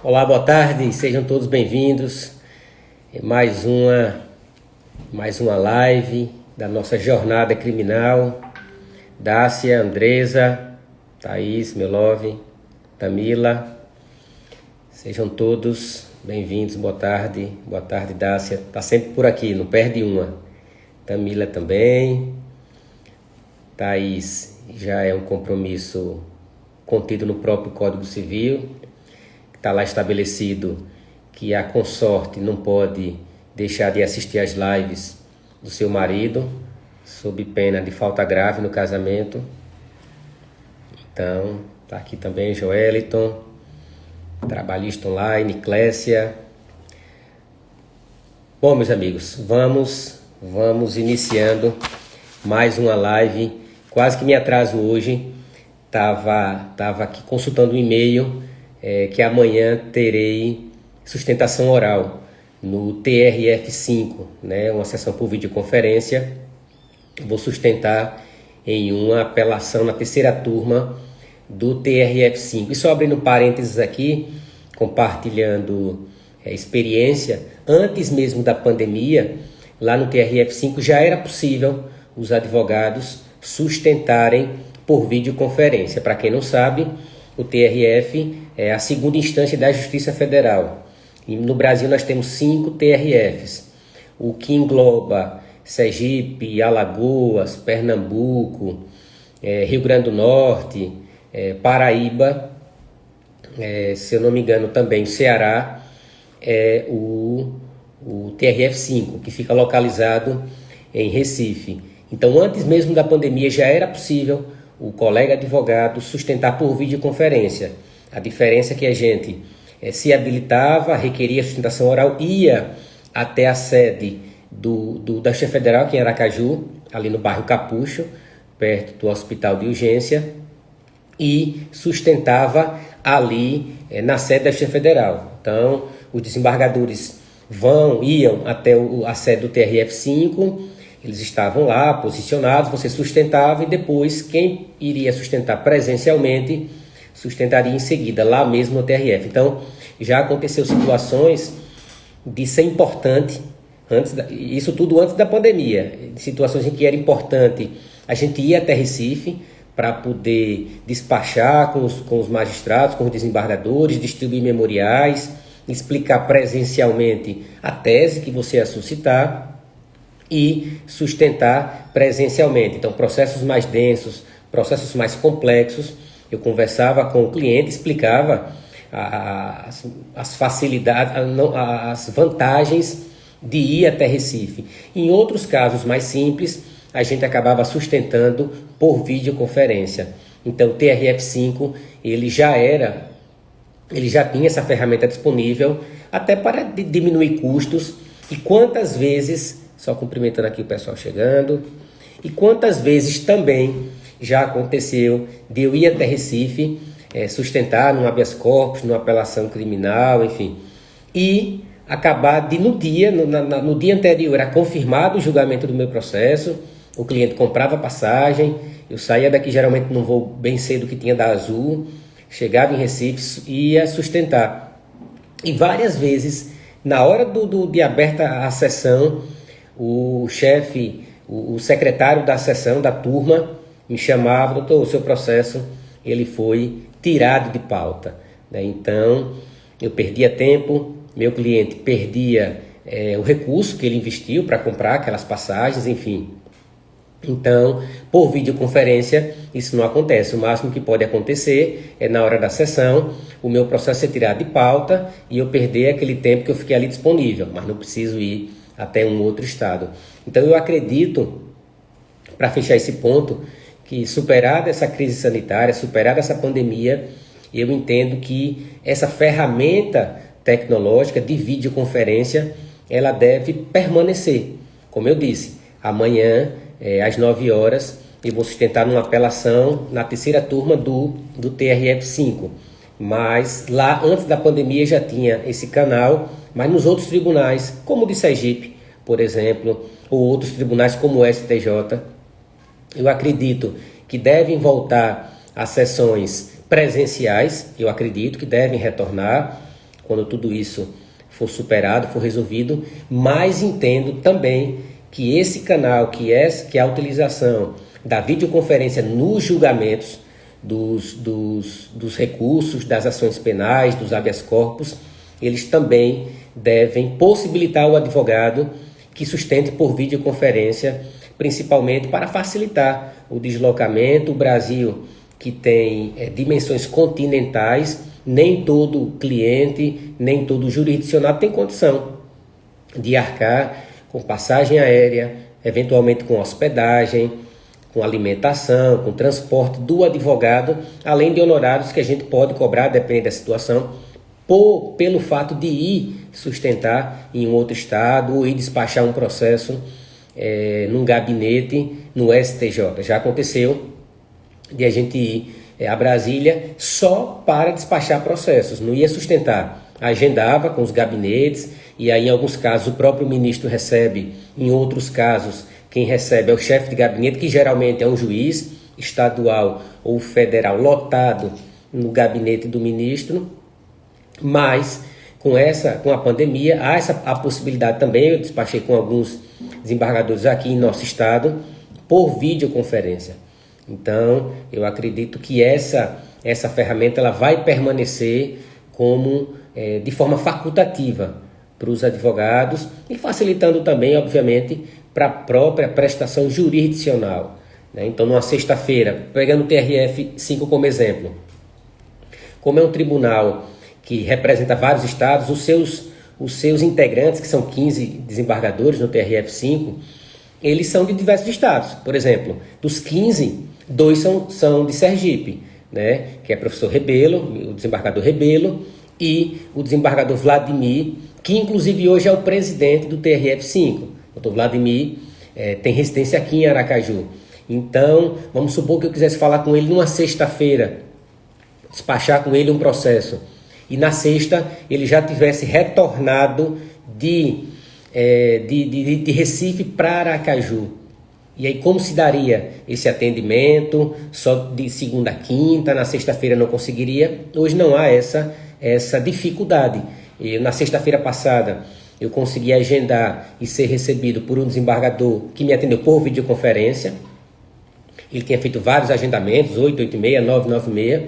Olá, boa tarde, sejam todos bem-vindos. Mais uma live da nossa jornada criminal. Dácia, Andresa, Thaís, meu love, Tamila, sejam todos bem-vindos. Boa tarde, Dácia, tá sempre por aqui, não perde uma. Tamila também. Thaís já é um compromisso contido no próprio Código Civil. Está lá estabelecido que a consorte não pode deixar de assistir às lives do seu marido, sob pena de falta grave no casamento. Então, está aqui também Joeliton, Trabalhista Online, Clécia. Bom, meus amigos, vamos iniciando mais uma live. Quase que me atraso hoje. Tava aqui consultando um e-mail que amanhã terei sustentação oral no TRF5, né? Uma sessão por videoconferência. Vou sustentar em uma apelação na terceira turma do TRF5. E só abrindo parênteses aqui, compartilhando experiência, antes mesmo da pandemia, lá no TRF5 já era possível os advogados sustentarem por videoconferência. Para quem não sabe, o TRF é a segunda instância da Justiça Federal. E no Brasil nós temos 5 TRFs, o que engloba Sergipe, Alagoas, Pernambuco, Rio Grande do Norte, Paraíba, se eu não me engano também o Ceará, é o TRF5, que fica localizado em Recife. Então, antes mesmo da pandemia, já era possível o colega advogado sustentar por videoconferência. A diferença é que a gente se habilitava, requeria sustentação oral, ia até a sede da Justiça Federal, que é em Aracaju, ali no bairro Capucho, perto do Hospital de Urgência, e sustentava ali na sede da Justiça Federal. Então, os desembargadores iam até a sede do TRF5, eles estavam lá posicionados, você sustentava e depois quem iria sustentar presencialmente sustentaria em seguida lá mesmo no TRF. Então já aconteceu situações de ser importante, isso tudo antes da pandemia, situações em que era importante a gente ir até Recife para poder despachar com os magistrados, com os desembargadores, distribuir memoriais, explicar presencialmente a tese que você ia suscitar e sustentar presencialmente. Então, processos mais densos, processos mais complexos, eu conversava com o cliente, explicava as facilidades, as vantagens de ir até Recife. Em outros casos mais simples, a gente acabava sustentando por videoconferência. Então, o TRF5, ele já tinha essa ferramenta disponível, até para diminuir custos. E quantas vezes, só cumprimentando aqui o pessoal chegando, e quantas vezes também já aconteceu de eu ir até Recife, sustentar num habeas corpus, numa apelação criminal, enfim, e acabar de no dia anterior era confirmado o julgamento do meu processo, o cliente comprava passagem, eu saía daqui geralmente num voo bem cedo que tinha da Azul, chegava em Recife e ia sustentar. E várias vezes, na hora de aberta a sessão, o chefe, o secretário da sessão, da turma, me chamava: doutor, o seu processo ele foi tirado de pauta. Então, eu perdia tempo, meu cliente perdia o recurso que ele investiu para comprar aquelas passagens, enfim. Então, por videoconferência, isso não acontece. O máximo que pode acontecer é na hora da sessão, o meu processo ser tirado de pauta e eu perder aquele tempo que eu fiquei ali disponível, mas não preciso ir até um outro estado. Então, eu acredito, para fechar esse ponto, que superada essa crise sanitária, superada essa pandemia, eu entendo que essa ferramenta tecnológica de videoconferência, ela deve permanecer. Como eu disse, amanhã, às 9 horas, eu vou sustentar numa apelação na terceira turma do TRF5. Mas lá, antes da pandemia, já tinha esse canal, mas nos outros tribunais, como o de Sergipe, por exemplo, ou outros tribunais como o STJ, eu acredito que devem voltar as sessões presenciais, eu acredito que devem retornar quando tudo isso for superado, for resolvido, mas entendo também que esse canal, que é a utilização da videoconferência nos julgamentos dos recursos, das ações penais, dos habeas corpus, eles também devem possibilitar o advogado que sustente por videoconferência, principalmente para facilitar o deslocamento. O Brasil, que tem dimensões continentais, nem todo cliente, nem todo jurisdicionado tem condição de arcar com passagem aérea, eventualmente com hospedagem, com alimentação, com transporte do advogado, além de honorários que a gente pode cobrar, depende da situação, pelo fato de ir sustentar em um outro estado ou ir despachar um processo num gabinete no STJ. Já aconteceu de a gente ir a Brasília só para despachar processos, não ia sustentar, agendava com os gabinetes, e aí em alguns casos o próprio ministro recebe, em outros casos quem recebe é o chefe de gabinete, que geralmente é um juiz estadual ou federal lotado no gabinete do ministro. Mas com a pandemia há a possibilidade também, eu despachei com alguns desembargadores aqui em nosso estado, por videoconferência. Então, eu acredito que essa ferramenta ela vai permanecer como de forma facultativa para os advogados e facilitando também, obviamente, para a própria prestação jurisdicional, né? Então, numa sexta-feira, pegando o TRF5 como exemplo, como é um tribunal que representa vários estados, os seus integrantes, que são 15 desembargadores no TRF5, eles são de diversos estados. Por exemplo, dos 15, 2 são de Sergipe, né? Que é o professor Rebelo, o desembargador Rebelo, e o desembargador Vladimir, que inclusive hoje é o presidente do TRF5. O doutor Vladimir tem residência aqui em Aracaju. Então, vamos supor que eu quisesse falar com ele numa sexta-feira, despachar com ele um processo, e na sexta ele já tivesse retornado de Recife para Aracaju. E aí como se daria esse atendimento? Só de segunda a quinta, na sexta-feira não conseguiria. Hoje não há essa dificuldade. Na sexta-feira passada eu consegui agendar e ser recebido por um desembargador que me atendeu por videoconferência. Ele tinha feito vários agendamentos, 8, 8h30, 9, 9h30.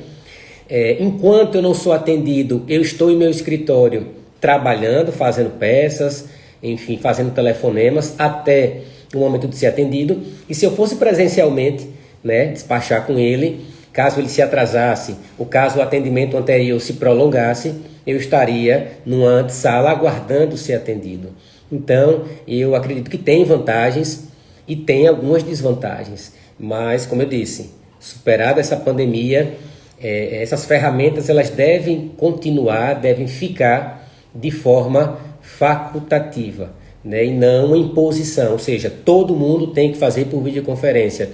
Enquanto eu não sou atendido, eu estou em meu escritório trabalhando, fazendo peças, enfim, fazendo telefonemas até o momento de ser atendido. E se eu fosse presencialmente, né, despachar com ele, caso ele se atrasasse, ou caso o atendimento anterior se prolongasse, eu estaria numa antessala aguardando ser atendido. Então, eu acredito que tem vantagens e tem algumas desvantagens. Mas, como eu disse, superada essa pandemia, essas ferramentas elas devem continuar, devem ficar de forma facultativa, né? E não imposição, ou seja, todo mundo tem que fazer por videoconferência.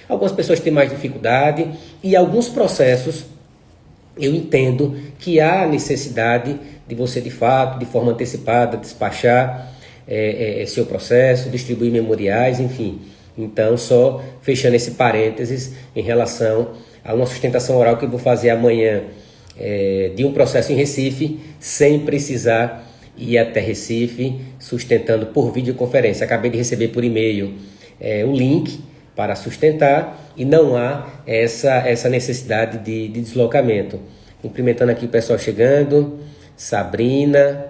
Algumas pessoas têm mais dificuldade e alguns processos eu entendo que há necessidade de você, de fato, de forma antecipada, despachar seu processo, distribuir memoriais, enfim. Então, só fechando esse parênteses em relação a uma sustentação oral que eu vou fazer amanhã de um processo em Recife, sem precisar ir até Recife, sustentando por videoconferência. Acabei de receber por e-mail o link para sustentar e não há essa necessidade de deslocamento. Cumprimentando aqui o pessoal chegando, Sabrina,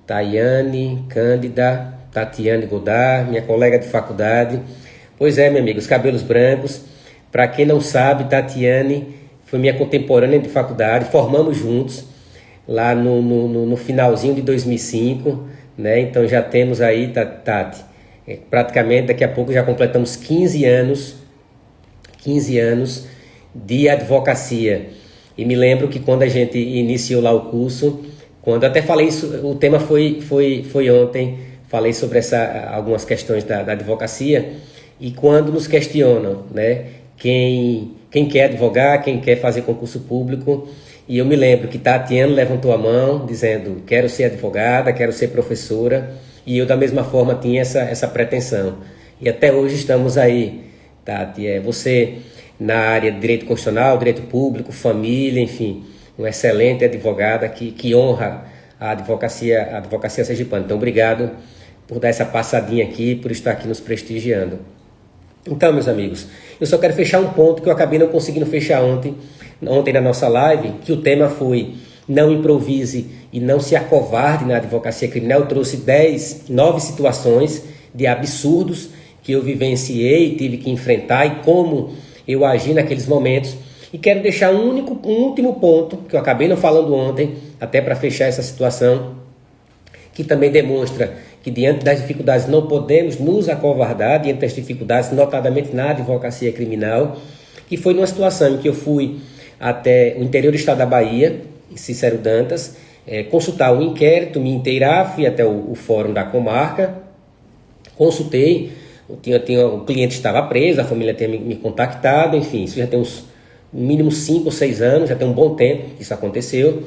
Tayane, Cândida, Tatiane Godard, minha colega de faculdade. Pois é, meu amigo, os cabelos brancos. Para quem não sabe, Tatiane foi minha contemporânea de faculdade, formamos juntos lá no finalzinho de 2005, né? Então já temos aí, Tati, praticamente daqui a pouco já completamos 15 anos de advocacia. E me lembro que quando a gente iniciou lá o curso, quando até falei isso, o tema foi ontem, falei sobre algumas questões da advocacia, e quando nos questionam, né, quem quer advogar, quem quer fazer concurso público, e eu me lembro que Tatiana levantou a mão dizendo, quero ser advogada, quero ser professora, e eu da mesma forma tinha essa pretensão. E até hoje estamos aí, Tati. Você na área de direito constitucional, direito público, família, enfim, uma excelente advogada que honra a advocacia sergipana. Então, obrigado por dar essa passadinha aqui, por estar aqui nos prestigiando. Então, meus amigos, eu só quero fechar um ponto que eu acabei não conseguindo fechar ontem na nossa live, que o tema foi não improvise e não se acovarde na advocacia criminal. Eu trouxe 9 situações de absurdos que eu vivenciei, tive que enfrentar e como eu agi naqueles momentos. E quero deixar um último ponto, que eu acabei não falando ontem, até para fechar essa situação, que também demonstra que diante das dificuldades não podemos nos acovardar, diante das dificuldades, notadamente na advocacia criminal, que foi numa situação em que eu fui até o interior do estado da Bahia, em Cícero Dantas, consultar um inquérito, me inteirar, fui até o fórum da comarca, consultei, o cliente estava preso, a família tinha me contactado, enfim, isso já tem uns no mínimo 5 ou 6 anos, já tem um bom tempo que isso aconteceu.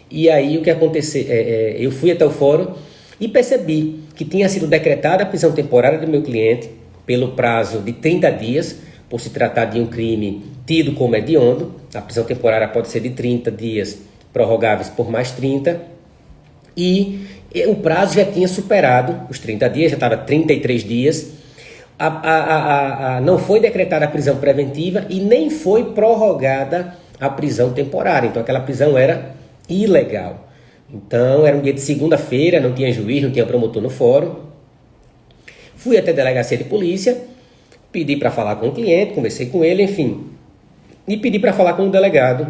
E aí o que aconteceu, eu fui até o fórum e percebi que tinha sido decretada a prisão temporária do meu cliente pelo prazo de 30 dias, por se tratar de um crime tido como hediondo. A prisão temporária pode ser de 30 dias, prorrogáveis por mais 30, e o prazo já tinha superado os 30 dias, já estava 33 dias. Não foi decretada a prisão preventiva e nem foi prorrogada a prisão temporária. Então aquela prisão era ilegal. Então era um dia de segunda-feira, não tinha juiz, não tinha promotor no fórum. Fui até a delegacia de polícia, pedi para falar com o cliente, conversei com ele, enfim. E pedi para falar com o delegado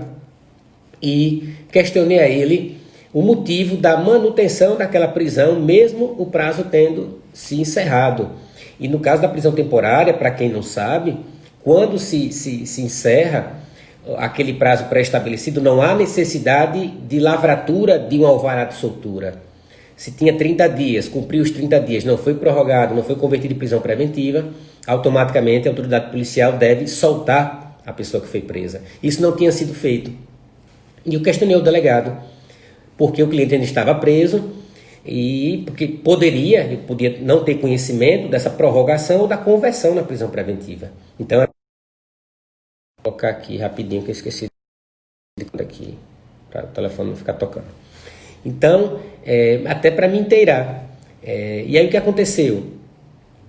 e questionei a ele o motivo da manutenção daquela prisão, mesmo o prazo tendo se encerrado. E no caso da prisão temporária, para quem não sabe, quando se encerra aquele prazo pré-estabelecido, não há necessidade de lavratura de um alvará de soltura. Se tinha 30 dias, cumpriu os 30 dias, não foi prorrogado, não foi convertido em prisão preventiva, automaticamente a autoridade policial deve soltar a pessoa que foi presa. Isso não tinha sido feito. E eu questionei o delegado, porque o cliente ainda estava preso, e porque eu podia não ter conhecimento dessa prorrogação ou da conversão na prisão preventiva. Então, vou colocar aqui rapidinho que eu esqueci aqui, para o telefone não ficar tocando. Então, até para me inteirar. E aí o que aconteceu?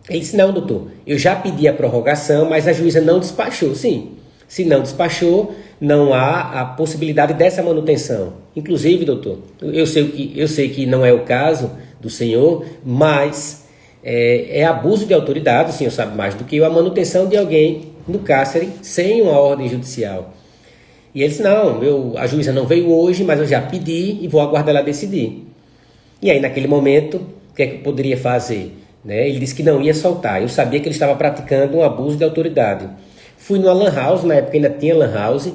Ele disse, não, doutor, eu já pedi a prorrogação, mas a juíza não despachou. Sim, se não despachou, não há a possibilidade dessa manutenção. Inclusive, doutor, eu sei que não é o caso do senhor, mas é abuso de autoridade, o senhor sabe mais do que eu, a manutenção de alguém no cárcere sem uma ordem judicial. E ele disse, não, a juíza não veio hoje, mas eu já pedi e vou aguardar ela decidir. E aí, naquele momento, o que é que eu poderia fazer? Ele disse que não ia soltar. Eu sabia que ele estava praticando um abuso de autoridade. Fui numa lan house, na época ainda tinha lan house.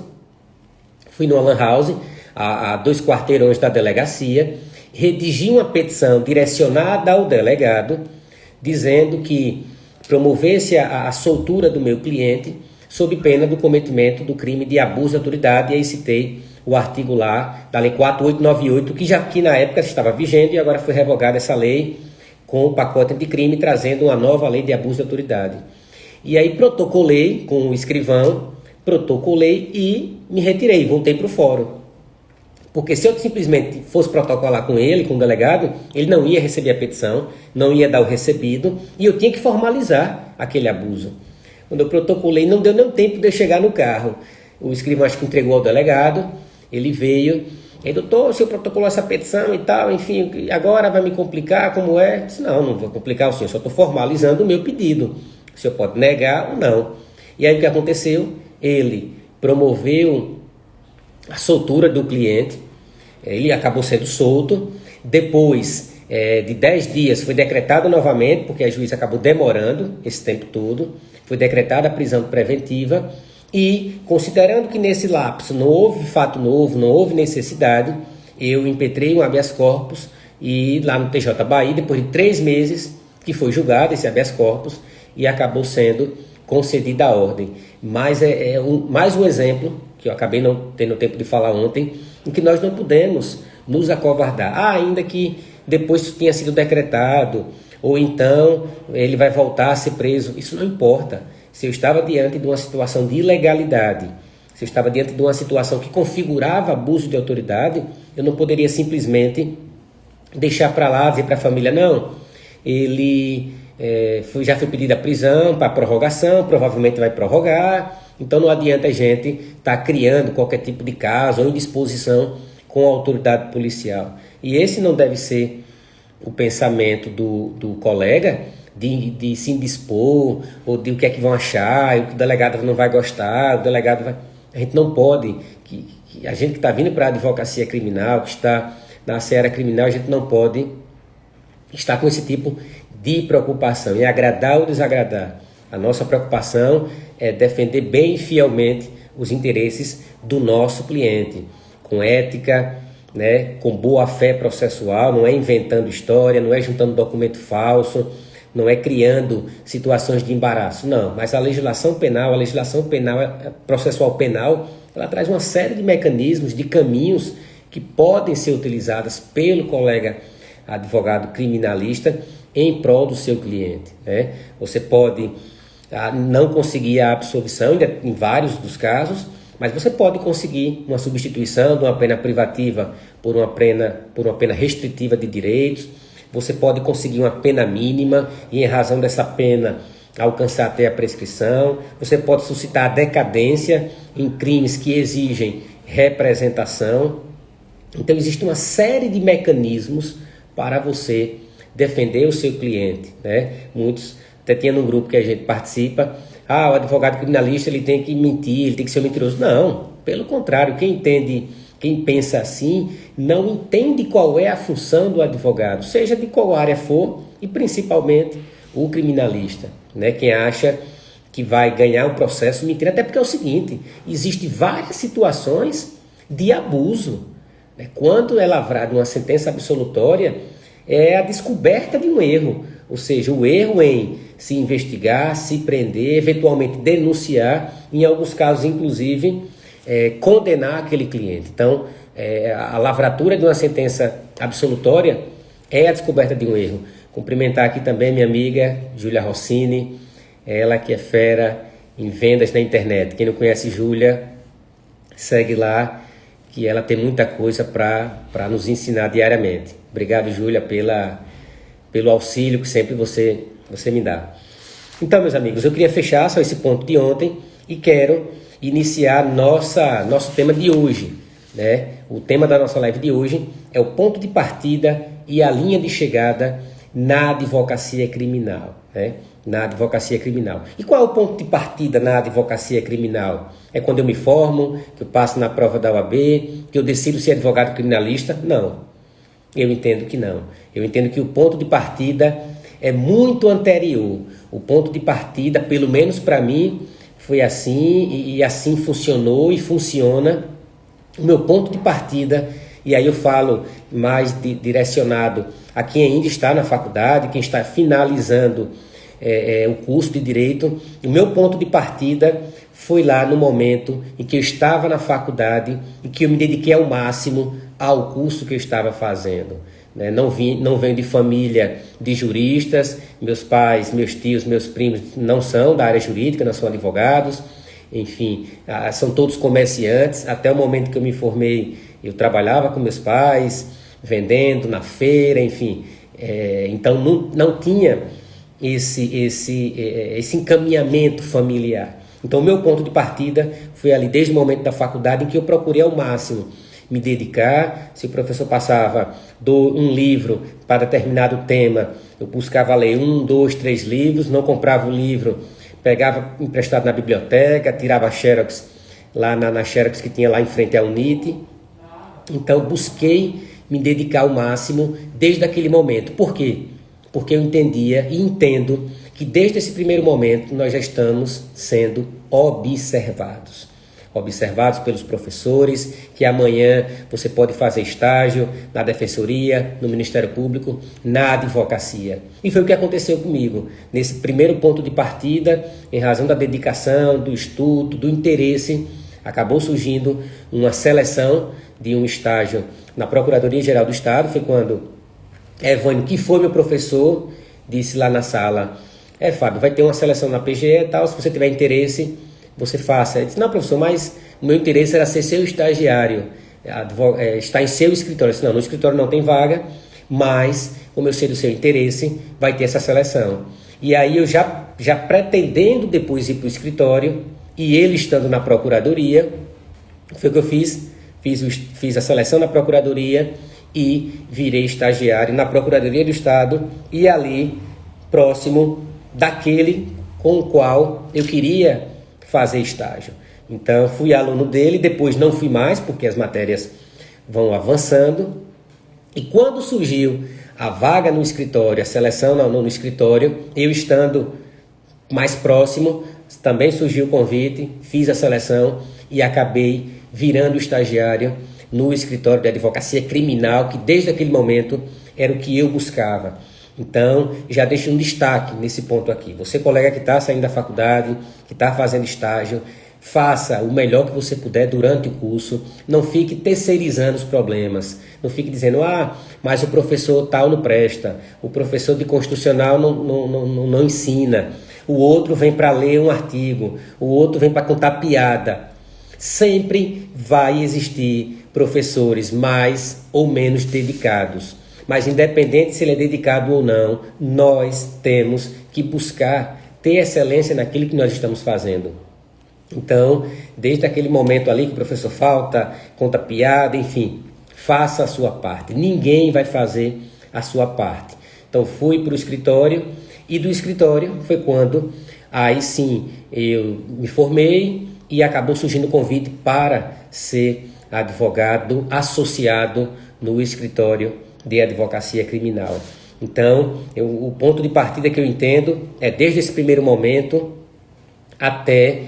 Fui numa lan house, a 2 quarteirões da delegacia, redigi uma petição direcionada ao delegado, dizendo que promovesse a soltura do meu cliente sob pena do cometimento do crime de abuso de autoridade. E aí citei o artigo lá da Lei 4898, que na época estava vigente e agora foi revogada essa lei com o pacote de crime, trazendo uma nova lei de abuso de autoridade. E aí protocolei com o escrivão, protocolei e me retirei, voltei para o fórum. Porque se eu simplesmente fosse protocolar com ele, com o delegado, ele não ia receber a petição, não ia dar o recebido, e eu tinha que formalizar aquele abuso. Quando eu protocolei, não deu nem tempo de eu chegar no carro. O escrivão acho que entregou ao delegado, ele veio, e aí, doutor, o senhor protocolou essa petição e tal, enfim, agora vai me complicar, como é? Eu disse, não vou complicar o senhor, só estou formalizando o meu pedido. O senhor pode negar ou não. E aí o que aconteceu? Ele promoveu a soltura do cliente, ele acabou sendo solto, depois de 10 dias foi decretado novamente, porque a juíza acabou demorando esse tempo todo, foi decretada a prisão preventiva e, considerando que nesse lapso não houve fato novo, não houve necessidade, eu impetrei um habeas corpus e lá no TJ Bahia, depois de 3 meses que foi julgado esse habeas corpus e acabou sendo concedida a ordem. Mas mais um exemplo, que eu acabei não tendo tempo de falar ontem, em que nós não podemos nos acovardar. Ainda que depois tenha sido decretado, ou então ele vai voltar a ser preso, isso não importa. se eu estava diante de uma situação de ilegalidade, se eu estava diante de uma situação que configurava abuso de autoridade, eu não poderia simplesmente deixar para lá, dizer para a família, não, ele já foi pedido a prisão para prorrogação, provavelmente vai prorrogar, então não adianta a gente estar criando qualquer tipo de caso ou indisposição com a autoridade policial. E esse não deve ser o pensamento do colega de se indispor, ou de o que é que vão achar, o que o delegado não vai gostar, o delegado vai... A gente não pode, a gente que está vindo para a advocacia criminal, que está na seara criminal, a gente não pode estar com esse tipo de preocupação, em agradar ou desagradar. A nossa preocupação é defender bem e fielmente os interesses do nosso cliente, com ética, né, com boa fé processual, não é inventando história, não é juntando documento falso, não é criando situações de embaraço, não. Mas a legislação penal, processual penal, ela traz uma série de mecanismos, de caminhos que podem ser utilizados pelo colega advogado criminalista em prol do seu cliente, né? Você pode não conseguir a absolvição em vários dos casos, mas você pode conseguir uma substituição de uma pena privativa por uma pena restritiva de direitos. Você pode conseguir uma pena mínima e, em razão dessa pena, alcançar até a prescrição. Você pode suscitar a decadência em crimes que exigem representação. Então, existe uma série de mecanismos para você defender o seu cliente, né? Muitos, até tinha num grupo que a gente participa, o advogado criminalista ele tem que mentir, ele tem que ser mentiroso. Não, pelo contrário, quem pensa assim não entende qual é a função do advogado, seja de qual área for, e principalmente o criminalista, né? Quem acha que vai ganhar um processo mentindo, até porque é o seguinte, existem várias situações de abuso, né? Quando é lavrada uma sentença absolutória, é a descoberta de um erro, ou seja, o erro em se investigar, se prender, eventualmente denunciar, em alguns casos, inclusive, condenar aquele cliente. Então, a lavratura de uma sentença absolutória é a descoberta de um erro. Cumprimentar aqui também minha amiga Júlia Rossini, ela que é fera em vendas na internet. Quem não conhece Júlia, segue lá, que ela tem muita coisa para nos ensinar diariamente. Obrigado, Júlia, pelo auxílio que sempre você me dá. Então, meus amigos, eu queria fechar só esse ponto de ontem e quero iniciar nosso tema de hoje, né? O tema da nossa live de hoje é o ponto de partida e a linha de chegada na advocacia criminal, né? Na advocacia criminal. E qual é o ponto de partida na advocacia criminal? É quando eu me formo, que eu passo na prova da OAB, que eu decido ser advogado criminalista? Não. Eu entendo que não. Eu entendo que o ponto de partida é muito anterior. O ponto de partida, pelo menos para mim, foi assim e assim funcionou e funciona. O meu ponto de partida, e aí eu falo mais direcionado a quem ainda está na faculdade, quem está finalizando o curso de Direito. O meu ponto de partida foi lá no momento em que eu estava na faculdade e que eu me dediquei ao máximo ao curso que eu estava fazendo. Não venho de família de juristas, meus pais, meus tios, meus primos não são da área jurídica, não são advogados, enfim, são todos comerciantes. Até o momento que eu me formei, eu trabalhava com meus pais, vendendo na feira, enfim, então não tinha esse encaminhamento familiar. Então, o meu ponto de partida foi ali, desde o momento da faculdade, em que eu procurei ao máximo me dedicar. Se o professor passava um livro para determinado tema, eu buscava ler 1, 2, 3 livros, não comprava o livro, pegava emprestado na biblioteca, tirava a Xerox lá na Xerox que tinha lá em frente à Unite. Então, busquei me dedicar ao máximo desde aquele momento. Por quê? Porque eu entendia e entendo que desde esse primeiro momento nós já estamos sendo observados. Observados pelos professores, que amanhã você pode fazer estágio na Defensoria, no Ministério Público, na advocacia. E foi o que aconteceu comigo. Nesse primeiro ponto de partida, em razão da dedicação, do estudo, do interesse, acabou surgindo uma seleção de um estágio na Procuradoria-Geral do Estado. Foi quando Evânio, que foi meu professor, disse lá na sala: Fábio, vai ter uma seleção na PGE e tal, se você tiver interesse, você faça. Ele disse, não, professor, mas o meu interesse era ser seu estagiário, estar em seu escritório. Eu disse, não, no escritório não tem vaga, mas como eu sei do seu interesse, vai ter essa seleção. E aí eu já pretendendo depois ir para o escritório, e ele estando na procuradoria, foi o que eu fiz, fiz a seleção na procuradoria e virei estagiário na Procuradoria do Estado e ali próximo daquele com o qual eu queria fazer estágio. Então fui aluno dele, depois não fui mais porque as matérias vão avançando, e quando surgiu a vaga no escritório, a seleção no escritório, eu estando mais próximo, também surgiu o convite, fiz a seleção e acabei virando estagiário no escritório de advocacia criminal, que desde aquele momento era o que eu buscava. Então, já deixo um destaque nesse ponto aqui. Você, colega que está saindo da faculdade, que está fazendo estágio, faça o melhor que você puder durante o curso. Não fique terceirizando os problemas. Não fique dizendo, mas o professor tal não presta. O professor de constitucional não ensina. O outro vem para ler um artigo. O outro vem para contar piada. Sempre vai existir professores mais ou menos dedicados. Mas independente se ele é dedicado ou não, nós temos que buscar ter excelência naquilo que nós estamos fazendo. Então, desde aquele momento ali que o professor falta, conta piada, enfim, faça a sua parte. Ninguém vai fazer a sua parte. Então, fui para o escritório e do escritório foi quando, aí sim, eu me formei e acabou surgindo o convite para ser advogado associado no escritório de advocacia criminal. Então, o ponto de partida que eu entendo é desde esse primeiro momento até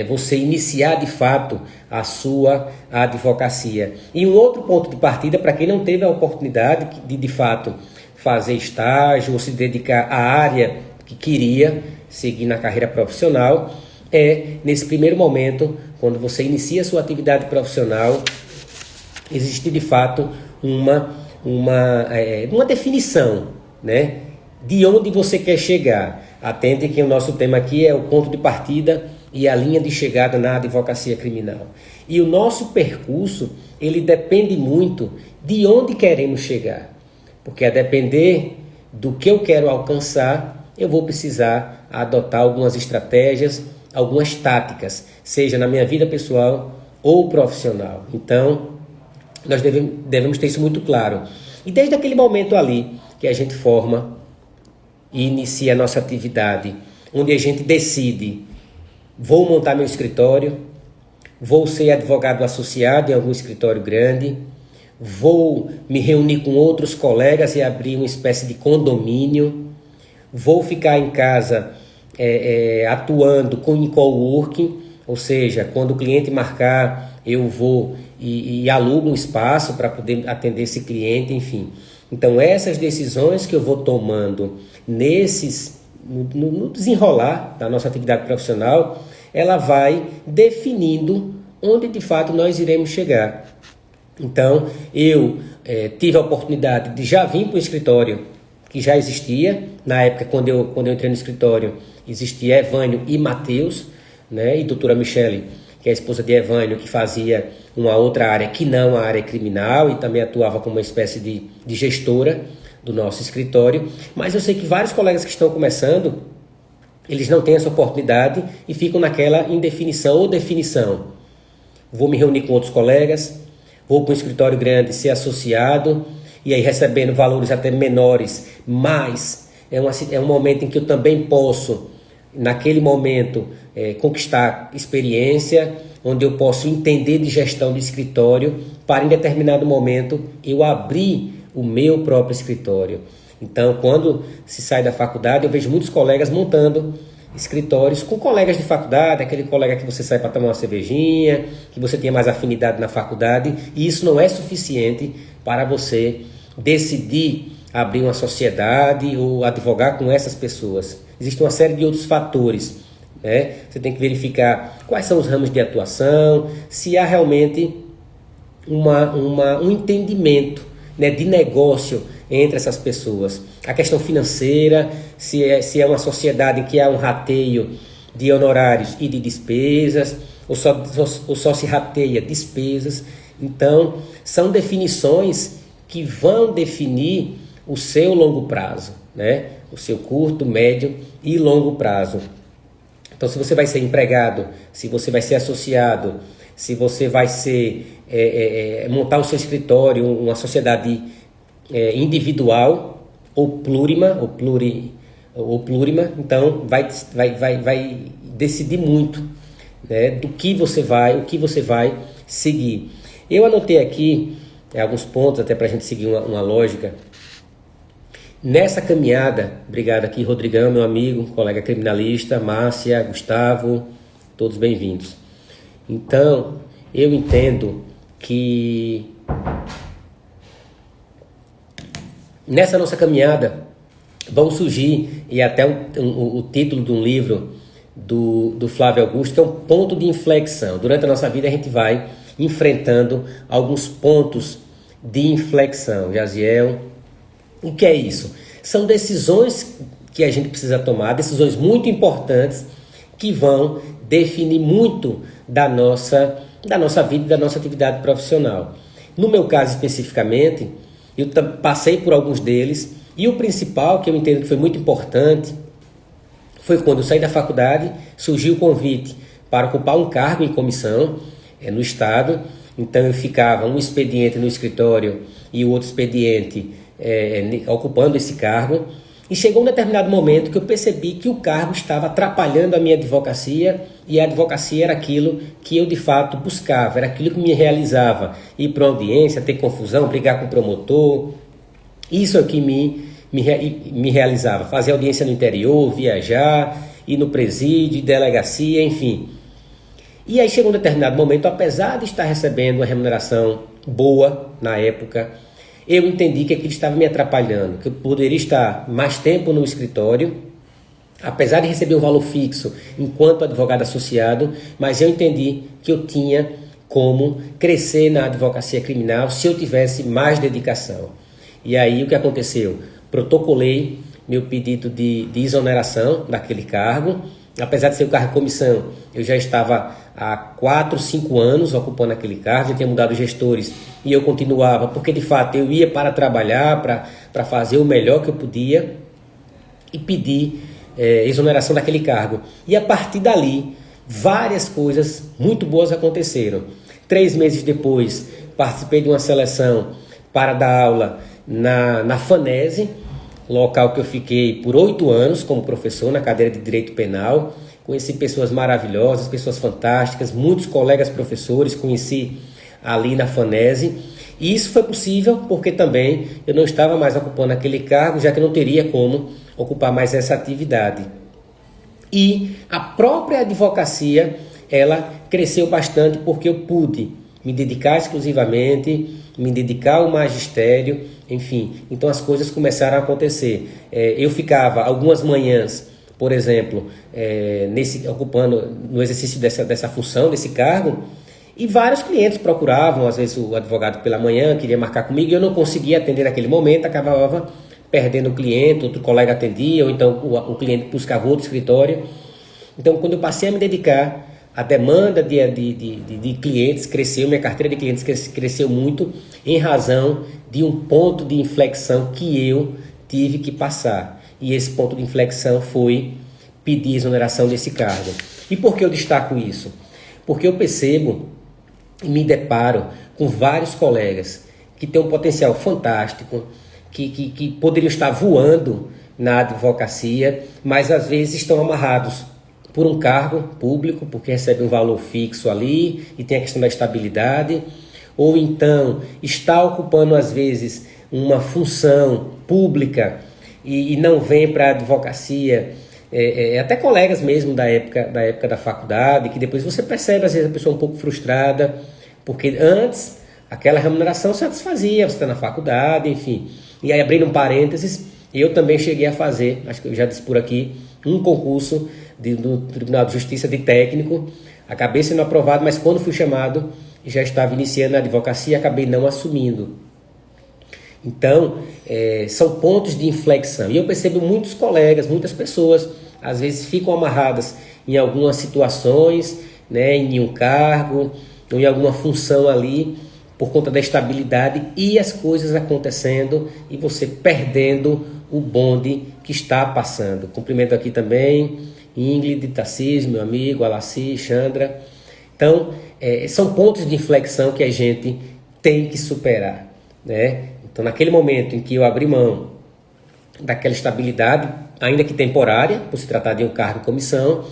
você iniciar de fato a sua advocacia. E um outro ponto de partida para quem não teve a oportunidade de fato fazer estágio ou se dedicar à área que queria seguir na carreira profissional nesse primeiro momento, quando você inicia a sua atividade profissional, existe de fato uma definição, né, de onde você quer chegar. Atente que o nosso tema aqui é o ponto de partida e a linha de chegada na advocacia criminal. E o nosso percurso, ele depende muito de onde queremos chegar. Porque a depender do que eu quero alcançar, eu vou precisar adotar algumas estratégias, algumas táticas, seja na minha vida pessoal ou profissional. Então, nós devemos ter isso muito claro. E desde aquele momento ali que a gente forma e inicia a nossa atividade, onde a gente decide, vou montar meu escritório, vou ser advogado associado em algum escritório grande, vou me reunir com outros colegas e abrir uma espécie de condomínio, vou ficar em casa atuando em coworking, ou seja, quando o cliente marcar, eu vou e alugo um espaço para poder atender esse cliente, enfim. Então, essas decisões que eu vou tomando no desenrolar da nossa atividade profissional, ela vai definindo onde de fato nós iremos chegar. Então, eu tive a oportunidade de já vir para o escritório que já existia. Na época, quando eu entrei no escritório, existia Evânio e Matheus, né? E doutora Michele, que é a esposa de Evânio, que fazia uma outra área que não a área criminal e também atuava como uma espécie de gestora do nosso escritório. Mas eu sei que vários colegas que estão começando, eles não têm essa oportunidade e ficam naquela indefinição ou definição. Vou me reunir com outros colegas, vou para um escritório grande ser associado e aí recebendo valores até menores, mas é um momento em que eu também posso, naquele momento, conquistar experiência, onde eu posso entender de gestão de escritório para em determinado momento eu abrir o meu próprio escritório. Então, quando se sai da faculdade, eu vejo muitos colegas montando escritórios com colegas de faculdade, aquele colega que você sai para tomar uma cervejinha, que você tem mais afinidade na faculdade, e isso não é suficiente para você decidir abrir uma sociedade ou advogar com essas pessoas. Existe uma série de outros fatores, né? Você tem que verificar quais são os ramos de atuação, se há realmente um entendimento né, de negócio entre essas pessoas. A questão financeira, se é uma sociedade em que há um rateio de honorários e de despesas, ou só se rateia despesas. Então, são definições que vão definir o seu longo prazo, né? O seu curto, médio e longo prazo. Então, se você vai ser empregado, se você vai ser associado, se você vai ser montar o seu escritório, uma sociedade individual ou plurima, então vai decidir muito, né, do que você vai seguir. Eu anotei aqui alguns pontos até para a gente seguir uma lógica. Nessa caminhada, obrigado aqui, Rodrigão, meu amigo, colega criminalista, Márcia, Gustavo, todos bem-vindos. Então, eu entendo que nessa nossa caminhada vão surgir, e até o título de um livro do Flávio Augusto, que é um ponto de inflexão. Durante a nossa vida a gente vai enfrentando alguns pontos de inflexão. Jaziel, o que é isso? São decisões que a gente precisa tomar, decisões muito importantes que vão definir muito da nossa vida e da nossa atividade profissional. No meu caso especificamente, eu passei por alguns deles, e o principal, que eu entendo que foi muito importante, foi quando eu saí da faculdade, surgiu o convite para ocupar um cargo em comissão no Estado. Então eu ficava um expediente no escritório e o outro expediente ocupando esse cargo. E chegou um determinado momento que eu percebi que o cargo estava atrapalhando a minha advocacia, e a advocacia era aquilo que eu de fato buscava, era aquilo que me realizava. Ir para uma audiência, ter confusão, brigar com o promotor, isso aqui me realizava. Fazer audiência no interior, viajar, ir no presídio, delegacia, enfim. E aí chegou um determinado momento, apesar de estar recebendo uma remuneração boa na época, eu entendi que aquilo estava me atrapalhando, que eu poderia estar mais tempo no escritório, apesar de receber um valor fixo enquanto advogado associado, mas eu entendi que eu tinha como crescer na advocacia criminal se eu tivesse mais dedicação. E aí o que aconteceu? Protocolei meu pedido de exoneração daquele cargo. Apesar de ser o cargo de comissão, eu já estava há 4, 5 anos ocupando aquele cargo, já tinha mudado gestores e eu continuava, porque de fato eu ia para trabalhar, para fazer o melhor que eu podia, e pedi exoneração daquele cargo. E a partir dali, várias coisas muito boas aconteceram. 3 meses depois, participei de uma seleção para dar aula na FANESE, local que eu fiquei por 8 anos como professor na cadeira de Direito Penal. Conheci pessoas maravilhosas, pessoas fantásticas, muitos colegas professores conheci ali na FANESE. E isso foi possível porque também eu não estava mais ocupando aquele cargo, já que eu não teria como ocupar mais essa atividade. E a própria advocacia, ela cresceu bastante porque eu pude me dedicar exclusivamente, me dedicar ao magistério, enfim. Então as coisas começaram a acontecer. Eu ficava algumas manhãs, por exemplo, ocupando no exercício dessa função, desse cargo, e vários clientes procuravam, às vezes o advogado pela manhã queria marcar comigo e eu não conseguia atender naquele momento, acabava perdendo o cliente, outro colega atendia, ou então o cliente buscava outro escritório. Então quando eu passei a me dedicar, a demanda de clientes cresceu, minha carteira de clientes cresceu muito em razão de um ponto de inflexão que eu tive que passar. E esse ponto de inflexão foi pedir exoneração desse cargo. E por que eu destaco isso? Porque eu percebo e me deparo com vários colegas que têm um potencial fantástico, que poderiam estar voando na advocacia, mas às vezes estão amarrados por um cargo público, porque recebe um valor fixo ali e tem a questão da estabilidade, ou então está ocupando às vezes uma função pública e não vem para a advocacia, até colegas mesmo da época da faculdade, que depois você percebe às vezes a pessoa um pouco frustrada, porque antes aquela remuneração satisfazia, você está na faculdade, enfim. E aí, abrindo um parênteses, eu também cheguei a fazer, acho que eu já disse por aqui, um concurso do Tribunal de Justiça de técnico, acabei sendo aprovado, mas quando fui chamado, já estava iniciando a advocacia e acabei não assumindo. Então, são pontos de inflexão. E eu percebo muitos colegas, muitas pessoas, às vezes ficam amarradas em algumas situações, né, em um cargo, ou em alguma função ali, por conta da estabilidade e as coisas acontecendo e você perdendo o bonde que está passando. Cumprimento aqui também Ingrid, Tarcísio, meu amigo, Alaci, Chandra. Então, são pontos de inflexão que a gente tem que superar, né? Então, naquele momento em que eu abri mão daquela estabilidade, ainda que temporária, por se tratar de um cargo e comissão,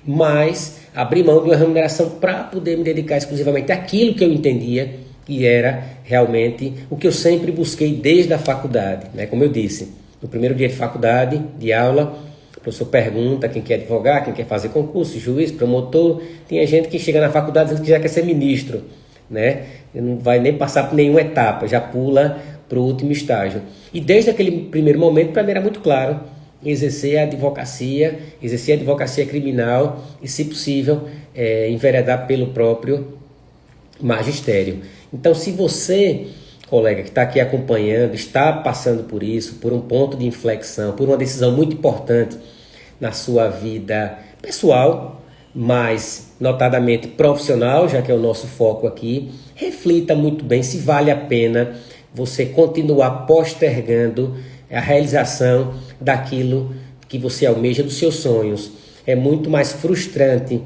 mas abri mão de uma remuneração para poder me dedicar exclusivamente àquilo que eu entendia que era realmente o que eu sempre busquei desde a faculdade, né? Como eu disse, no primeiro dia de faculdade, de aula, o professor pergunta quem quer advogar, quem quer fazer concurso, juiz, promotor. Tinha gente que chega na faculdade dizendo que já quer ser ministro, né? Não vai nem passar por nenhuma etapa, já pula para o último estágio. E desde aquele primeiro momento, para mim era muito claro, exercer a advocacia criminal e, se possível, enveredar pelo próprio magistério. Então, se você, colega que está aqui acompanhando, está passando por isso, por um ponto de inflexão, por uma decisão muito importante na sua vida pessoal, mas notadamente profissional, já que é o nosso foco aqui, reflita muito bem se vale a pena você continuar postergando a realização daquilo que você almeja, dos seus sonhos. É muito mais frustrante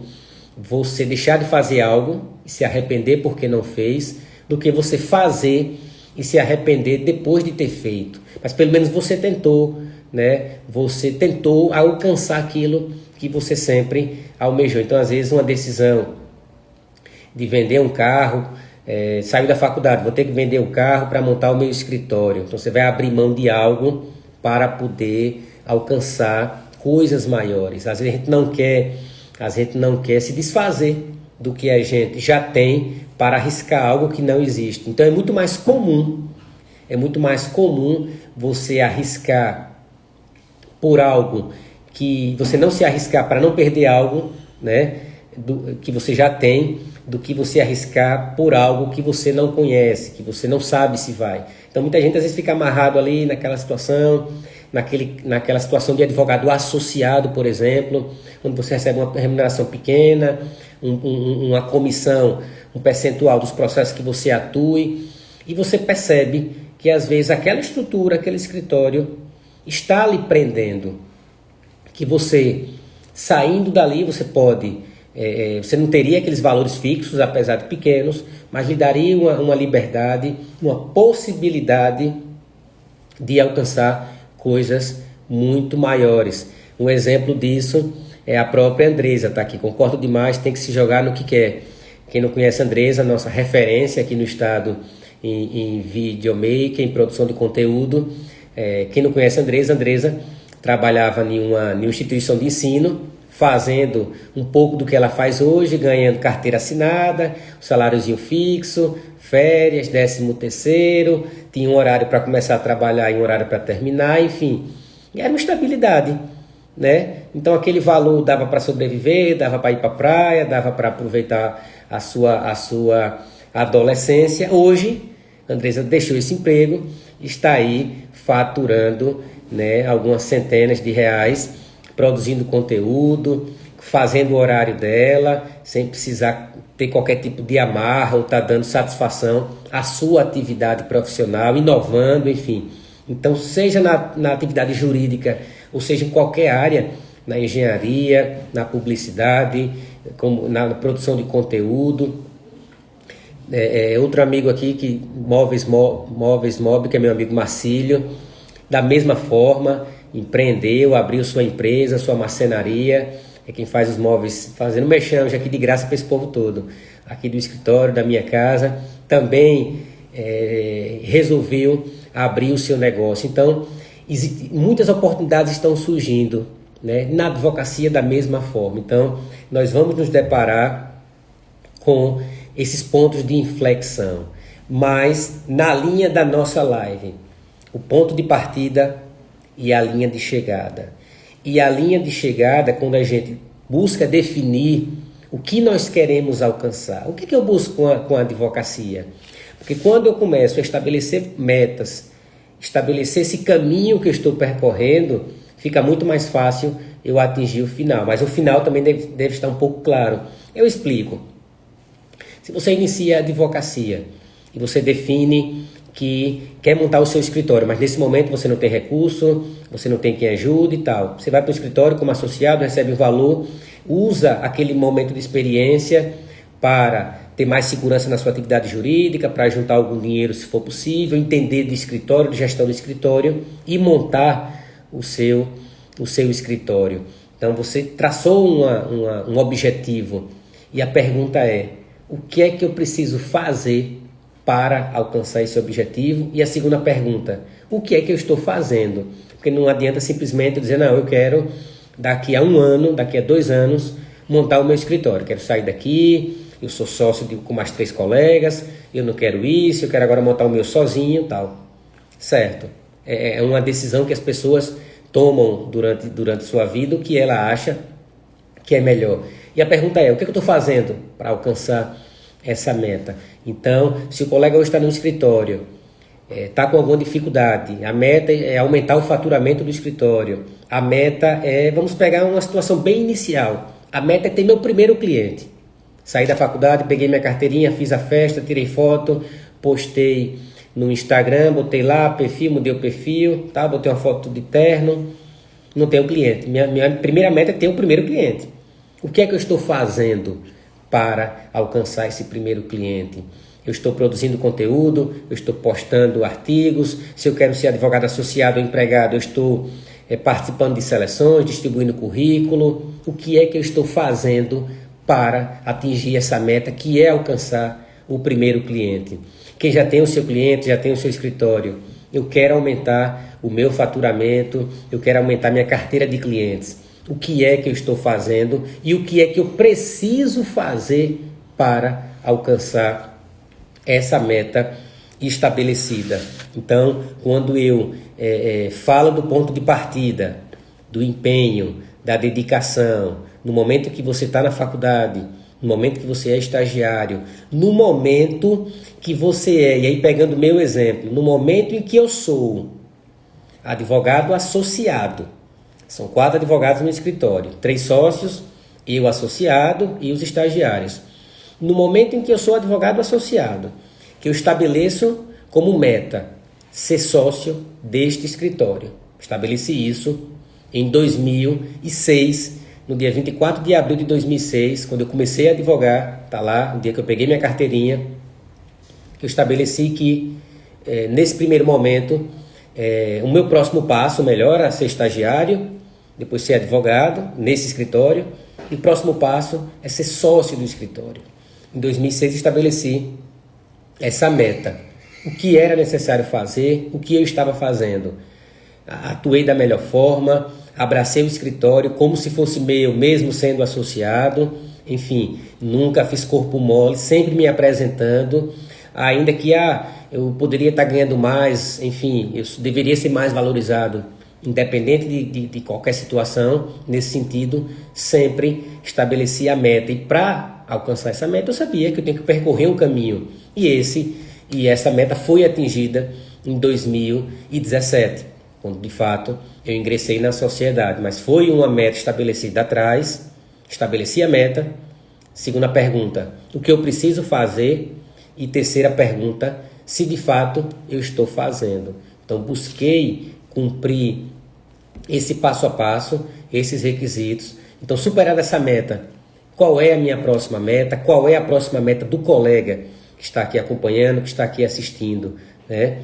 você deixar de fazer algo e se arrepender porque não fez, do que você fazer e se arrepender depois de ter feito. Mas pelo menos você tentou, né? Você tentou alcançar aquilo que você sempre almejou. Então, às vezes, uma decisão de vender um carro, saiu da faculdade, vou ter que vender o carro para montar o meu escritório. Então, você vai abrir mão de algo para poder alcançar coisas maiores. Às vezes, a gente não quer se desfazer do que a gente já tem para arriscar algo que não existe. Então é muito mais comum você arriscar por algo que você não se arriscar para não perder algo, né, que você já tem, do que você arriscar por algo que você não conhece, que você não sabe se vai. Então muita gente às vezes fica amarrado ali naquela situação, naquela situação de advogado associado, por exemplo, onde você recebe uma remuneração pequena, uma comissão, um percentual dos processos que você atue, e você percebe que às vezes aquela estrutura, aquele escritório está lhe prendendo, que você, saindo dali, você pode, você não teria aqueles valores fixos, apesar de pequenos, mas lhe daria uma liberdade, uma possibilidade de alcançar coisas muito maiores. Um exemplo disso é a própria Andresa, tá aqui. Concordo demais, tem que se jogar no que quer. Quem não conhece a Andresa, nossa referência aqui no estado em videomaker, em produção de conteúdo. Quem não conhece a Andresa trabalhava em uma instituição de ensino, fazendo um pouco do que ela faz hoje, ganhando carteira assinada, saláriozinho fixo, férias, 13º, tinha um horário para começar a trabalhar e um horário para terminar, enfim. E era uma estabilidade, né? Então aquele valor dava para sobreviver, dava para ir para a praia, dava para aproveitar a sua adolescência. Hoje, a Andresa deixou esse emprego, está aí faturando, né, algumas centenas de reais, produzindo conteúdo, fazendo o horário dela, sem precisar ter qualquer tipo de amarra ou estar dando satisfação à sua atividade profissional, inovando, enfim. Então, seja na atividade jurídica, ou seja em qualquer área, na engenharia, na publicidade, como na produção de conteúdo. Outro amigo aqui, que Móveis Mob, que é meu amigo Marcílio, da mesma forma, empreendeu, abriu sua empresa, sua marcenaria, é quem faz os móveis, fazendo mexão já aqui de graça para esse povo todo, aqui do escritório, da minha casa, também resolveu abrir o seu negócio. Então, muitas oportunidades estão surgindo, né, na advocacia da mesma forma. Então, nós vamos nos deparar com esses pontos de inflexão, mas na linha da nossa live, o ponto de partida e a linha de chegada. E a linha de chegada, quando a gente busca definir o que nós queremos alcançar. O que eu busco com a advocacia? Porque quando eu começo a estabelecer metas estabelecer esse caminho que eu estou percorrendo, fica muito mais fácil eu atingir o final. Mas o final também deve estar um pouco claro. Eu explico. Se você inicia a advocacia e você define que quer montar o seu escritório, mas nesse momento você não tem recurso, você não tem quem ajude e tal. Você vai para o escritório como associado, recebe o valor, usa aquele momento de experiência para ter mais segurança na sua atividade jurídica, para juntar algum dinheiro se for possível, entender de escritório, de gestão do escritório e montar o seu escritório. Então você traçou um objetivo e a pergunta é: o que é que eu preciso fazer para alcançar esse objetivo? E a segunda pergunta: o que é que eu estou fazendo? Porque não adianta simplesmente dizer, não, eu quero daqui a 1 ano, daqui a 2 anos, montar o meu escritório. Quero sair daqui, eu sou sócio com mais 3 colegas, eu não quero isso, eu quero agora montar o meu sozinho e tal. Certo. É uma decisão que as pessoas tomam durante sua vida, o que ela acha que é melhor. E a pergunta é: o que eu estou fazendo para alcançar essa meta? Então, se o colega hoje está no escritório, está com alguma dificuldade, a meta é aumentar o faturamento do escritório, a meta é, vamos pegar uma situação bem inicial, a meta é ter meu primeiro cliente. Saí da faculdade, peguei minha carteirinha, fiz a festa, tirei foto, postei no Instagram, botei lá perfil, mudei o perfil, tá? Botei uma foto de terno, não tenho cliente. Minha primeira meta é ter o primeiro cliente. O que é que eu estou fazendo para alcançar esse primeiro cliente? Eu estou produzindo conteúdo, eu estou postando artigos, se eu quero ser advogado associado ou empregado, eu estou participando de seleções, distribuindo currículo. O que é que eu estou fazendo para atingir essa meta, que é alcançar o primeiro cliente? Quem já tem o seu cliente, já tem o seu escritório, eu quero aumentar o meu faturamento, eu quero aumentar minha carteira de clientes. O que é que eu estou fazendo e o que é que eu preciso fazer para alcançar essa meta estabelecida? Então, quando eu falo do ponto de partida, do empenho, da dedicação, no momento que você está na faculdade, no momento que você é estagiário, no momento que você e aí pegando o meu exemplo, no momento em que eu sou advogado associado, são 4 advogados no escritório, 3 sócios, eu associado e os estagiários. No momento em que eu sou advogado associado, que eu estabeleço como meta ser sócio deste escritório. Estabeleci isso em 2006, no dia 24 de abril de 2006, quando eu comecei a advogar, tá lá, o dia que eu peguei minha carteirinha, eu estabeleci que, nesse primeiro momento, o meu próximo passo, melhor, era ser estagiário, depois ser advogado nesse escritório, e o próximo passo é ser sócio do escritório. Em 2006 estabeleci essa meta. O que era necessário fazer, o que eu estava fazendo. Atuei da melhor forma, abracei o escritório como se fosse meu, mesmo sendo associado. Enfim, nunca fiz corpo mole, sempre me apresentando, ainda que eu poderia estar ganhando mais, enfim, eu deveria ser mais valorizado, independente de qualquer situação. Nesse sentido, sempre estabeleci a meta, e para alcançar essa meta eu sabia que eu tenho que percorrer um caminho, e essa meta foi atingida em 2017, quando de fato eu ingressei na sociedade. Mas foi uma meta estabelecida atrás, estabeleci a meta. Segunda pergunta: o que eu preciso fazer? E terceira pergunta: se de fato eu estou fazendo. Então busquei cumprir esse passo a passo, esses requisitos. Então, superada essa meta, qual é a minha próxima meta? Qual é a próxima meta do colega que está aqui acompanhando, que está aqui assistindo, né?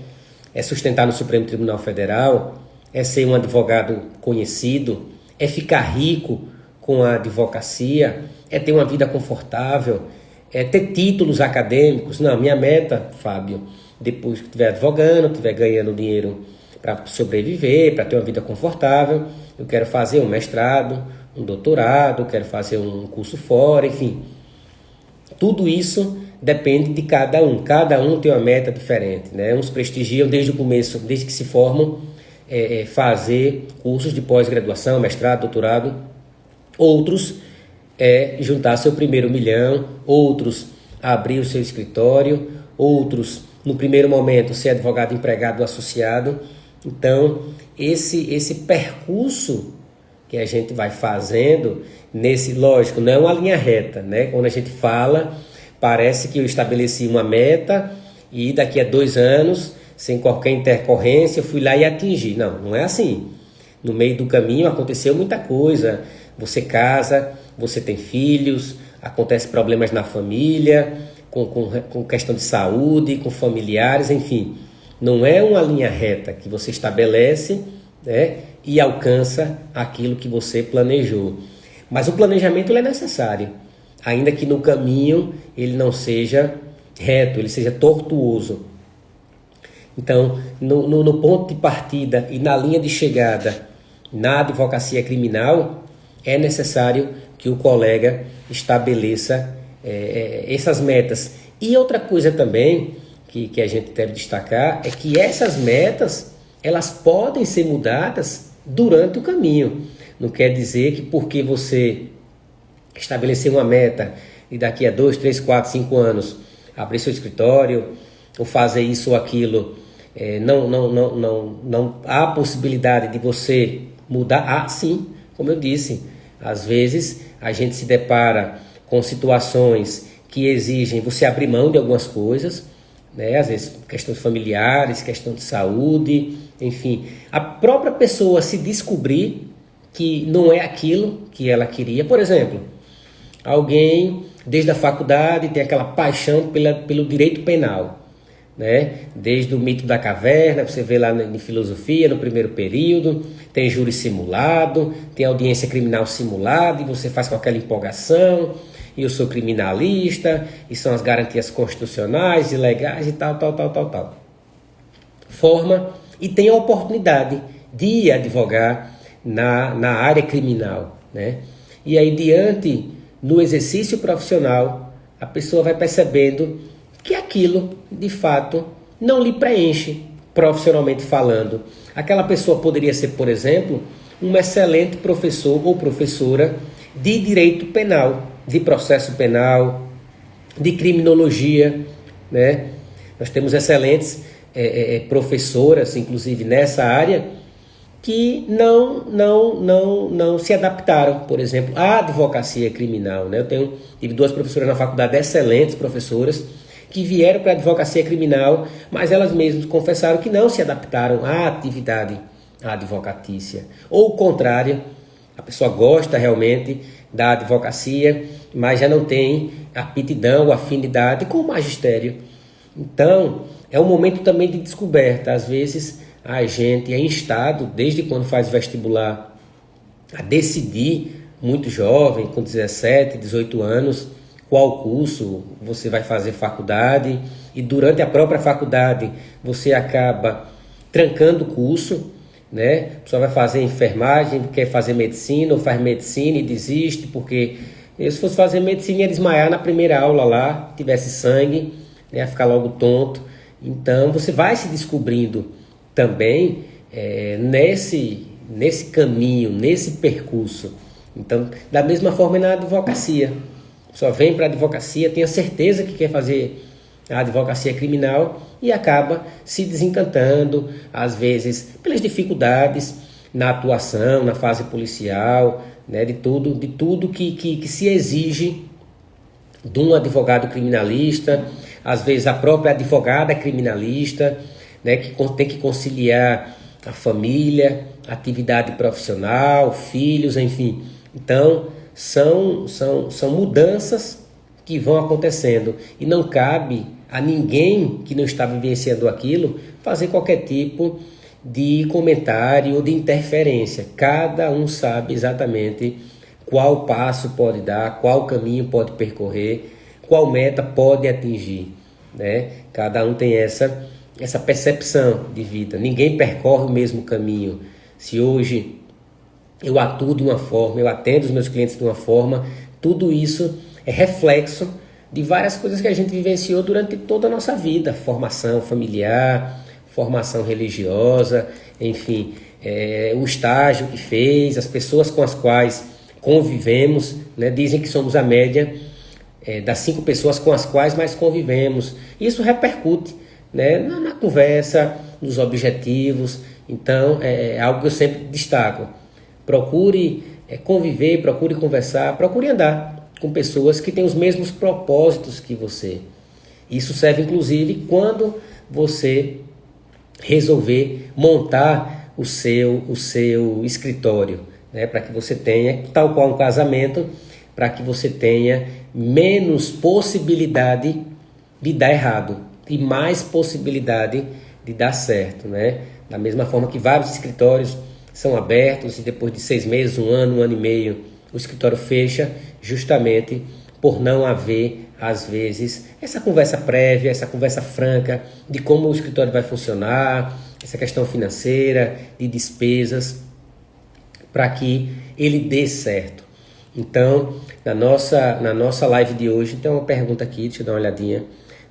É sustentar no Supremo Tribunal Federal, é ser um advogado conhecido, é ficar rico com a advocacia, é ter uma vida confortável, é ter títulos acadêmicos. Não, minha meta, Fábio, depois que estiver advogando, estiver ganhando dinheiro para sobreviver, para ter uma vida confortável, eu quero fazer um mestrado, um doutorado, quero fazer um curso fora, enfim. Tudo isso depende de cada um tem uma meta diferente, né? Uns prestigiam desde o começo, desde que se formam, fazer cursos de pós-graduação, mestrado, doutorado. Outros juntar seu primeiro milhão, outros abrir o seu escritório, outros no primeiro momento, ser advogado empregado ou associado. Então, esse percurso que a gente vai fazendo, lógico, não é uma linha reta, né? Quando a gente fala, parece que eu estabeleci uma meta e daqui a 2 anos, sem qualquer intercorrência, eu fui lá e atingi. Não, não é assim. No meio do caminho aconteceu muita coisa. Você casa, você tem filhos, acontecem problemas na família, com questão de saúde, com familiares, enfim. Não é uma linha reta que você estabelece, né, e alcança aquilo que você planejou. Mas o planejamento ele é necessário, ainda que no caminho ele não seja reto, ele seja tortuoso. Então, no ponto de partida e na linha de chegada na advocacia criminal, é necessário que o colega estabeleça essas metas. E outra coisa também que a gente deve destacar é que essas metas elas podem ser mudadas durante o caminho. Não quer dizer que porque você estabelecer uma meta e daqui a 2, 3, 4, 5 anos abrir seu escritório ou fazer isso ou aquilo, não há possibilidade de você mudar. Ah, sim, como eu disse, às vezes a gente se depara com situações que exigem você abrir mão de algumas coisas, né? Às vezes questões familiares, questão de saúde, enfim. A própria pessoa se descobrir que não é aquilo que ela queria. Por exemplo, alguém desde a faculdade tem aquela paixão pelo direito penal, né? Desde o mito da caverna, você vê lá em filosofia, no primeiro período, tem júri simulado, tem audiência criminal simulada, e você faz com aquela empolgação, e eu sou criminalista, e são as garantias constitucionais e legais e tal. Forma e tem a oportunidade de advogar na área criminal, né? E aí, no exercício profissional, a pessoa vai percebendo que aquilo, de fato, não lhe preenche profissionalmente falando. Aquela pessoa poderia ser, por exemplo, um excelente professor ou professora de direito penal, de processo penal, de criminologia, né? Nós temos excelentes professoras, inclusive nessa área, que não se adaptaram, por exemplo, à advocacia criminal, né? Tive 2 professoras na faculdade, excelentes professoras, que vieram para a advocacia criminal, mas elas mesmas confessaram que não se adaptaram à atividade advocatícia. Ou o contrário, a pessoa gosta realmente da advocacia, mas já não tem aptidão, afinidade com o magistério. Então, é um momento também de descoberta. Às vezes, a gente é instado, desde quando faz vestibular, a decidir, muito jovem, com 17, 18 anos, qual curso você vai fazer faculdade, e durante a própria faculdade você acaba trancando o curso, né? A pessoa vai fazer enfermagem, quer fazer medicina, ou faz medicina e desiste, porque se fosse fazer medicina ia desmaiar na primeira aula lá, tivesse sangue, né? Ia ficar logo tonto. Então você vai se descobrindo também nesse caminho, nesse percurso. Então, da mesma forma na advocacia. Só vem para a advocacia, tem a certeza que quer fazer a advocacia criminal e acaba se desencantando, às vezes, pelas dificuldades na atuação, na fase policial, né, de tudo que se exige de um advogado criminalista, às vezes a própria advogada criminalista, né, que tem que conciliar a família, a atividade profissional, filhos, enfim. Então, são mudanças que vão acontecendo e não cabe a ninguém que não está vivenciando aquilo fazer qualquer tipo de comentário ou de interferência. Cada um sabe exatamente qual passo pode dar, qual caminho pode percorrer, qual meta pode atingir, né? Cada um tem essa percepção de vida. Ninguém percorre o mesmo caminho. Se hoje eu atuo de uma forma, eu atendo os meus clientes de uma forma, tudo isso é reflexo de várias coisas que a gente vivenciou durante toda a nossa vida. Formação familiar, formação religiosa, enfim, o estágio que fez, as pessoas com as quais convivemos, né? Dizem que somos a média das 5 pessoas com as quais mais convivemos. Isso repercute né, na conversa, nos objetivos. Então, é algo que eu sempre destaco. Procure conviver, procure conversar, procure andar com pessoas que têm os mesmos propósitos que você. Isso serve, inclusive, quando você resolver montar o seu escritório, né, para que você tenha, tal qual um casamento, para que você tenha menos possibilidade de dar errado e mais possibilidade de dar certo, né? Da mesma forma que vários escritórios são abertos e depois de 6 meses, um ano e meio, o escritório fecha justamente por não haver, às vezes, essa conversa prévia, essa conversa franca de como o escritório vai funcionar, essa questão financeira, de despesas, para que ele dê certo. Então, na nossa live de hoje, tem uma pergunta aqui, deixa eu dar uma olhadinha.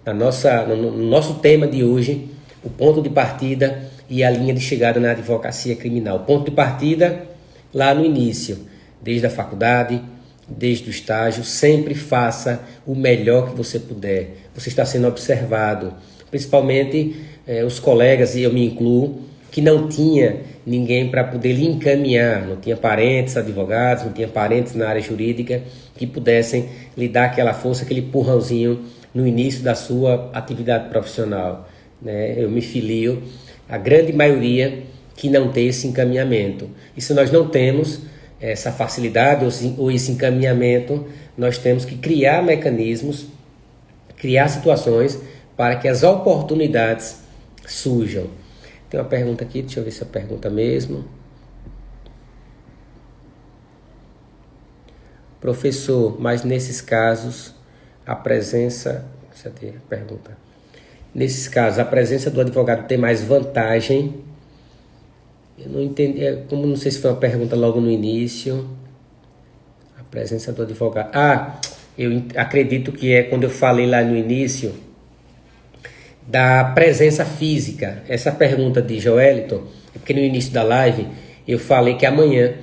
No nosso tema de hoje, o ponto de partida e a linha de chegada na advocacia criminal. O ponto de partida, lá no início, desde a faculdade, desde o estágio, sempre faça o melhor que você puder. Você está sendo observado, principalmente os colegas, e eu me incluo, que não tinha ninguém para poder lhe encaminhar, não tinha parentes advogados, não tinha parentes na área jurídica que pudessem lhe dar aquela força, aquele empurrãozinho no início da sua atividade profissional, né? Eu me filio à grande maioria que não tem esse encaminhamento. E se nós não temos essa facilidade ou esse encaminhamento, nós temos que criar mecanismos, criar situações para que as oportunidades surjam. Tem uma pergunta aqui, deixa eu ver se é a pergunta mesmo. Professor, mas nesses casos, a presença... Cadê a pergunta? Nesses casos, a presença do advogado tem mais vantagem? Eu não entendi, como não sei se foi uma pergunta logo no início. A presença do advogado... eu acredito que é quando eu falei lá no início da presença física. Essa pergunta de Joelito, é porque no início da live eu falei que amanhã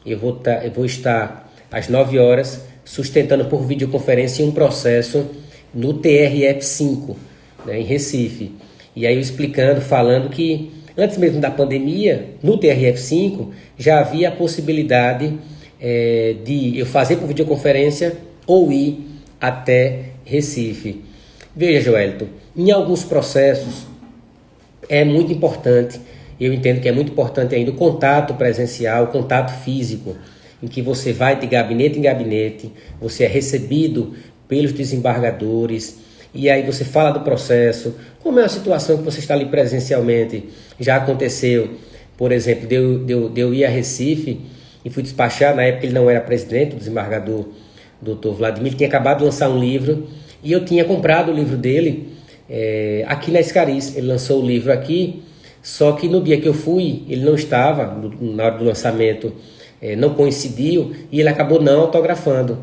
eu vou estar às 9 horas sustentando por videoconferência um processo no TRF5, né, em Recife. E aí eu explicando, falando que antes mesmo da pandemia, no TRF5 já havia a possibilidade de eu fazer por videoconferência ou ir até Recife. Veja, Joelito, em alguns processos é muito importante, eu entendo que é muito importante ainda o contato presencial, o contato físico, em que você vai de gabinete em gabinete, você é recebido pelos desembargadores, e aí você fala do processo, como é a situação que você está ali presencialmente. Já aconteceu, por exemplo, de eu ir a Recife e fui despachar, na época ele não era presidente, o desembargador Dr. Vladimir, tinha acabado de lançar um livro, e eu tinha comprado o livro dele aqui na Escariz. Ele lançou o livro aqui, só que no dia que eu fui, ele não estava, na hora do lançamento, não coincidiu, e ele acabou não autografando.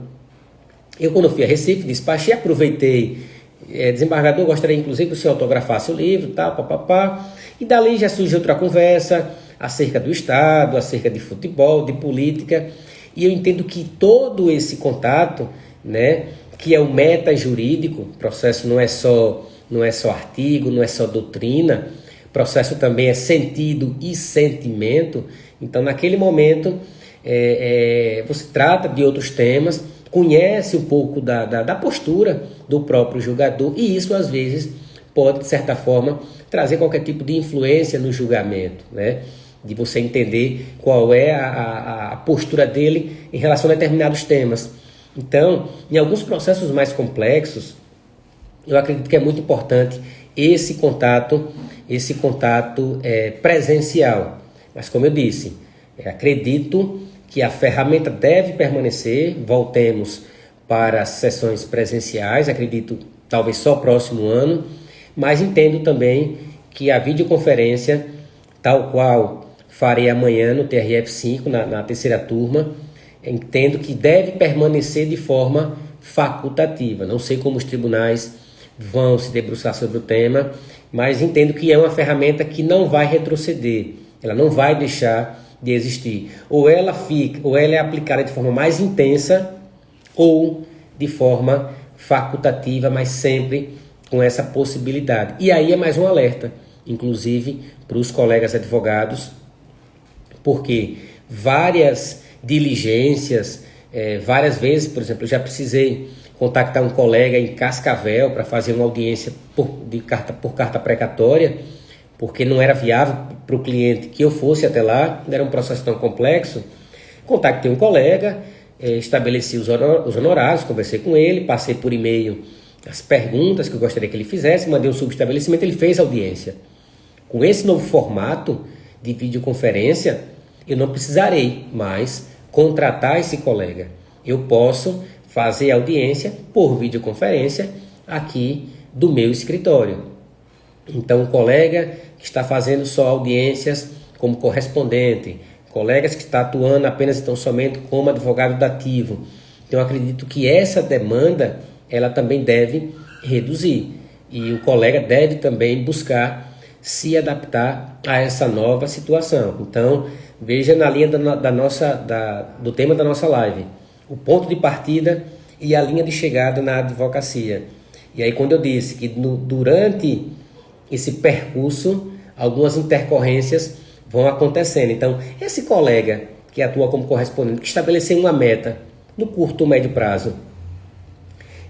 Eu, quando fui a Recife, despachei, aproveitei, desembargador, gostaria inclusive que o senhor autografasse o livro, tal, papapá, e dali já surgiu outra conversa acerca do Estado, acerca de futebol, de política, e eu entendo que todo esse contato, né, que é o meta jurídico, processo não é só artigo, não é só doutrina, processo também é sentido e sentimento. Então, naquele momento, você trata de outros temas, conhece um pouco da postura do próprio julgador, e isso, às vezes, pode, de certa forma, trazer qualquer tipo de influência no julgamento, né? De você entender qual é a postura dele em relação a determinados temas. Então, em alguns processos mais complexos, eu acredito que é muito importante esse contato presencial. Mas, como eu disse, acredito que a ferramenta deve permanecer. Voltemos para as sessões presenciais, acredito talvez só próximo ano, mas entendo também que a videoconferência, tal qual farei amanhã no TRF5, na terceira turma, entendo que deve permanecer de forma facultativa. Não sei como os tribunais vão se debruçar sobre o tema, mas entendo que é uma ferramenta que não vai retroceder, ela não vai deixar de existir. Ou ela é aplicada de forma mais intensa ou de forma facultativa, mas sempre com essa possibilidade. E aí é mais um alerta, inclusive para os colegas advogados, porque várias diligências, várias vezes, por exemplo, eu já precisei contactar um colega em Cascavel para fazer uma audiência por carta precatória, porque não era viável para o cliente que eu fosse até lá, não era um processo tão complexo. Contactei um colega, estabeleci os honorários, conversei com ele, passei por e-mail as perguntas que eu gostaria que ele fizesse, mandei um subestabelecimento, ele fez a audiência. Com esse novo formato de videoconferência, eu não precisarei mais contratar esse colega. Eu posso fazer a audiência por videoconferência aqui do meu escritório. Então, o colega que está fazendo só audiências como correspondente, colegas que estão atuando apenas então somente como advogado dativo. Então, eu acredito que essa demanda, ela também deve reduzir. E o colega deve também buscar se adaptar a essa nova situação. Então, veja na linha do tema da nossa live, o ponto de partida e a linha de chegada na advocacia. E aí, quando eu disse que durante esse percurso, algumas intercorrências vão acontecendo. Então, esse colega que atua como correspondente, que estabeleceu uma meta no curto ou médio prazo,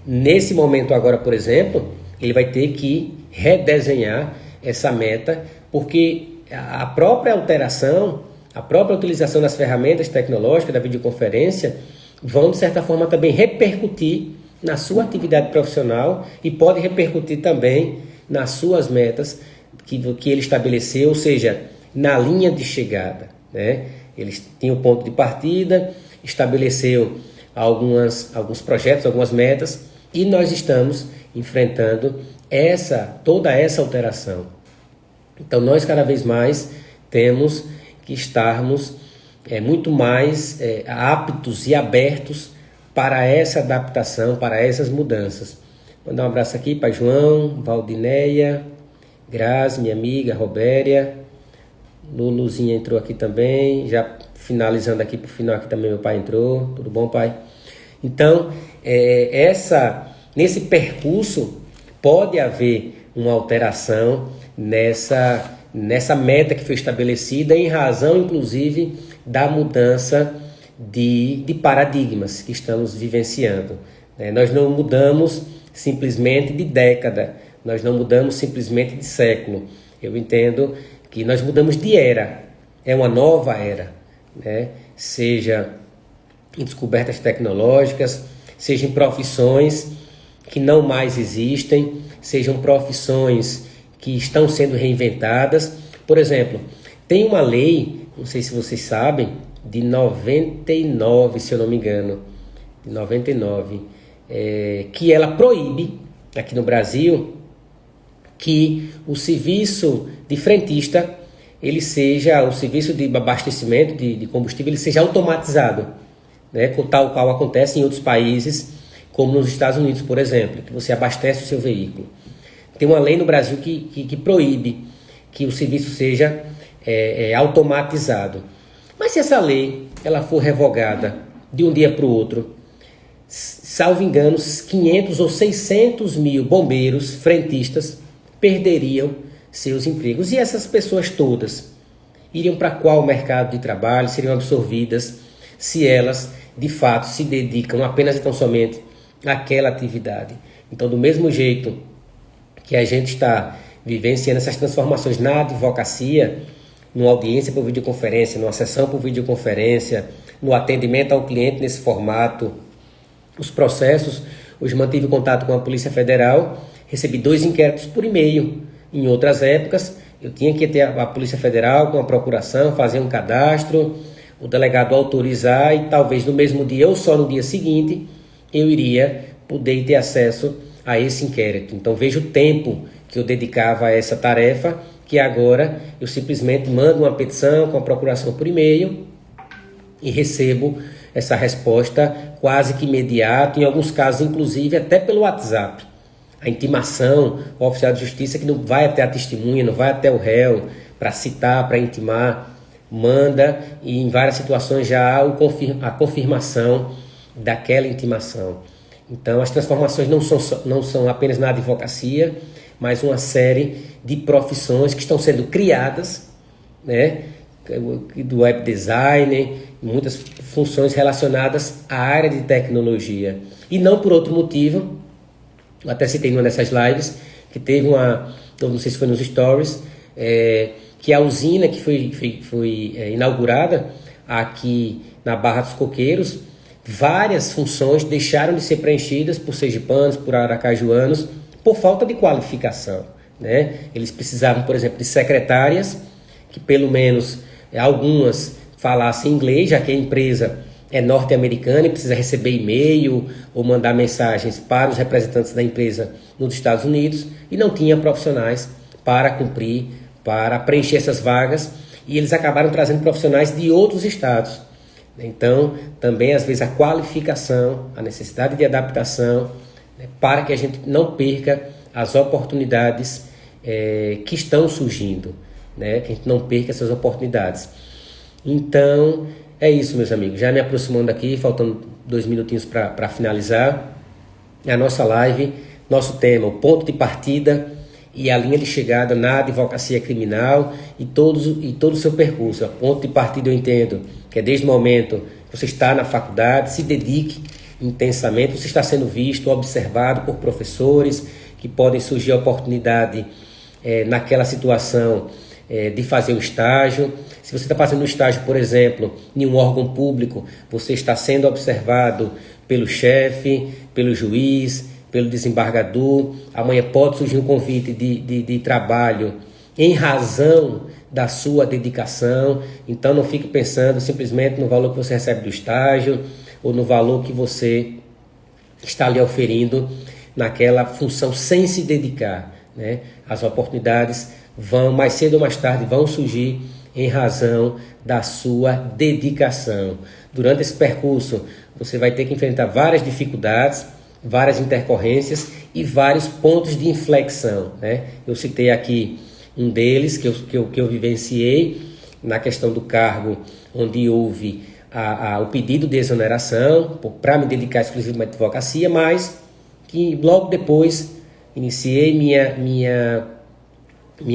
nesse momento agora, por exemplo, ele vai ter que redesenhar essa meta, porque a própria alteração, a própria utilização das ferramentas tecnológicas da videoconferência vão, de certa forma, também repercutir na sua atividade profissional e pode repercutir também nas suas metas que ele estabeleceu, ou seja, na linha de chegada, né? Ele tinha o ponto de partida, estabeleceu alguns projetos, algumas metas, e nós estamos enfrentando toda essa alteração. Então, nós cada vez mais temos que estarmos muito mais aptos e abertos para essa adaptação, para essas mudanças. Mandar um abraço aqui para João, Valdineia, Grazi, minha amiga, Robéria, Luluzinha entrou aqui também, já finalizando aqui para o final, aqui também meu pai entrou. Tudo bom, pai? Então, nesse percurso pode haver uma alteração nessa meta que foi estabelecida, em razão, inclusive, da mudança de paradigmas que estamos vivenciando. Nós não mudamos simplesmente de década, nós não mudamos simplesmente de século. Eu entendo que nós mudamos de era, é uma nova era, né? Seja em descobertas tecnológicas, seja em profissões que não mais existem, sejam profissões que estão sendo reinventadas. Por exemplo, tem uma lei, não sei se vocês sabem, de 99, se eu não me engano, de 99, que ela proíbe, aqui no Brasil, que o serviço de frentista, o serviço de abastecimento de combustível, ele seja automatizado, né? Tal qual acontece em outros países, como nos Estados Unidos, por exemplo, que você abastece o seu veículo. Tem uma lei no Brasil que proíbe que o serviço seja automatizado. Mas se essa lei ela for revogada de um dia para o outro, salvo engano, 500 ou 600 mil bombeiros, frentistas, perderiam seus empregos. E essas pessoas todas iriam para qual mercado de trabalho? Seriam absorvidas se elas, de fato, se dedicam apenas e tão somente àquela atividade. Então, do mesmo jeito que a gente está vivenciando essas transformações na advocacia, numa audiência por videoconferência, numa sessão por videoconferência, no atendimento ao cliente nesse formato, os processos, hoje mantive contato com a Polícia Federal, recebi 2 inquéritos por e-mail. Em outras épocas, eu tinha que ter a Polícia Federal com a procuração, fazer um cadastro, o delegado autorizar e talvez no mesmo dia ou só no dia seguinte eu iria poder ter acesso a esse inquérito. Então veja o tempo que eu dedicava a essa tarefa, que agora eu simplesmente mando uma petição com a procuração por e-mail e recebo essa resposta quase que imediato, em alguns casos inclusive até pelo WhatsApp. A intimação, o oficial de justiça que não vai até a testemunha, não vai até o réu para citar, para intimar, manda, e em várias situações já há a confirmação daquela intimação. Então, as transformações não são apenas na advocacia, mas uma série de profissões que estão sendo criadas, né? Do web design, muitas funções relacionadas à área de tecnologia. E não por outro motivo, eu até citei numa dessas lives, que teve eu não sei se foi nos stories, que a usina que foi inaugurada aqui na Barra dos Coqueiros, várias funções deixaram de ser preenchidas por sergipanos, por aracajuanos, por falta de qualificação, né? Eles precisavam, por exemplo, de secretárias, que pelo menos algumas falassem inglês, já que a empresa é norte-americana e precisa receber e-mail ou mandar mensagens para os representantes da empresa nos Estados Unidos, e não tinha profissionais para cumprir, para preencher essas vagas, e eles acabaram trazendo profissionais de outros estados. Então, também às vezes a qualificação, a necessidade de adaptação, né, para que a gente não perca as oportunidades que estão surgindo, né, que a gente não perca essas oportunidades. Então, é isso, meus amigos. Já me aproximando aqui, faltando 2 minutinhos para finalizar a nossa live. Nosso tema, o ponto de partida e a linha de chegada na advocacia criminal e todo o seu percurso. O ponto de partida eu entendo que é desde o momento que você está na faculdade, se dedique intensamente, você está sendo visto, observado por professores, que podem surgir a oportunidade naquela situação de fazer o estágio. Se você está fazendo um estágio, por exemplo, em um órgão público, você está sendo observado pelo chefe, pelo juiz, pelo desembargador. Amanhã pode surgir um convite de trabalho em razão da sua dedicação. Então não fique pensando simplesmente no valor que você recebe do estágio ou no valor que você está lhe oferindo naquela função sem se dedicar, né? As oportunidades vão, mais cedo ou mais tarde, vão surgir em razão da sua dedicação. Durante esse percurso, você vai ter que enfrentar várias dificuldades, várias intercorrências e vários pontos de inflexão, né? Eu citei aqui um deles que eu vivenciei na questão do cargo, onde houve o pedido de exoneração para me dedicar exclusivamente à advocacia, mas que logo depois iniciei minha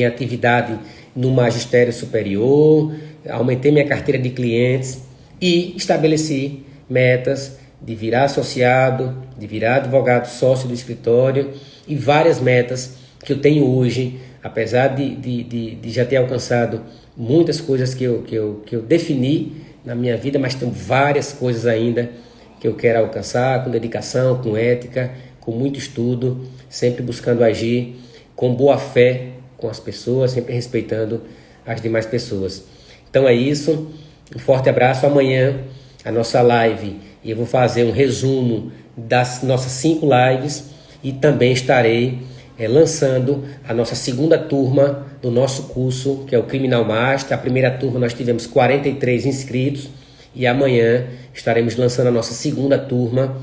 atividade no magistério superior, aumentei minha carteira de clientes e estabeleci metas de virar associado, de virar advogado sócio do escritório e várias metas que eu tenho hoje, apesar de já ter alcançado muitas coisas que eu defini na minha vida, mas tem várias coisas ainda que eu quero alcançar com dedicação, com ética, com muito estudo, sempre buscando agir com boa fé com as pessoas, sempre respeitando as demais pessoas. Então é isso, um forte abraço. Amanhã a nossa live, eu vou fazer um resumo das nossas 5 lives e também estarei lançando a nossa segunda turma do nosso curso, que é o Criminal Master. A primeira turma nós tivemos 43 inscritos e amanhã estaremos lançando a nossa segunda turma.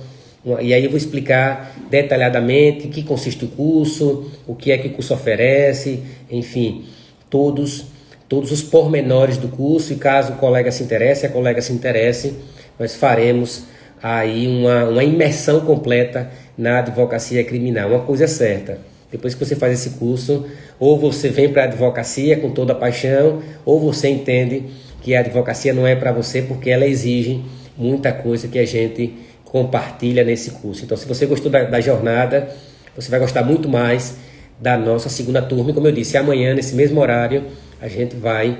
E aí eu vou explicar detalhadamente o que consiste o curso, o que é que o curso oferece, enfim, todos os pormenores do curso. E caso o colega se interesse, a colega se interesse, nós faremos aí uma imersão completa na advocacia criminal. Uma coisa é certa, depois que você faz esse curso, ou você vem para a advocacia com toda a paixão, ou você entende que a advocacia não é para você porque ela exige muita coisa que a gente compartilha nesse curso. Então, se você gostou da jornada, você vai gostar muito mais da nossa segunda turma. E como eu disse, amanhã, nesse mesmo horário, a gente vai,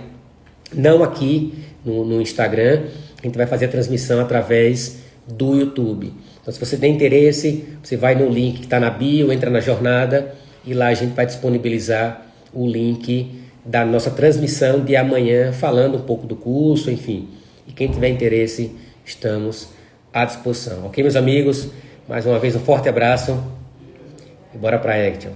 não aqui no Instagram, a gente vai fazer a transmissão através do YouTube. Então, se você tem interesse, você vai no link que está na bio, entra na jornada e lá a gente vai disponibilizar o link da nossa transmissão de amanhã, falando um pouco do curso, enfim. E quem tiver interesse, estamos à disposição. Ok, meus amigos? Mais uma vez um forte abraço e bora para a Action.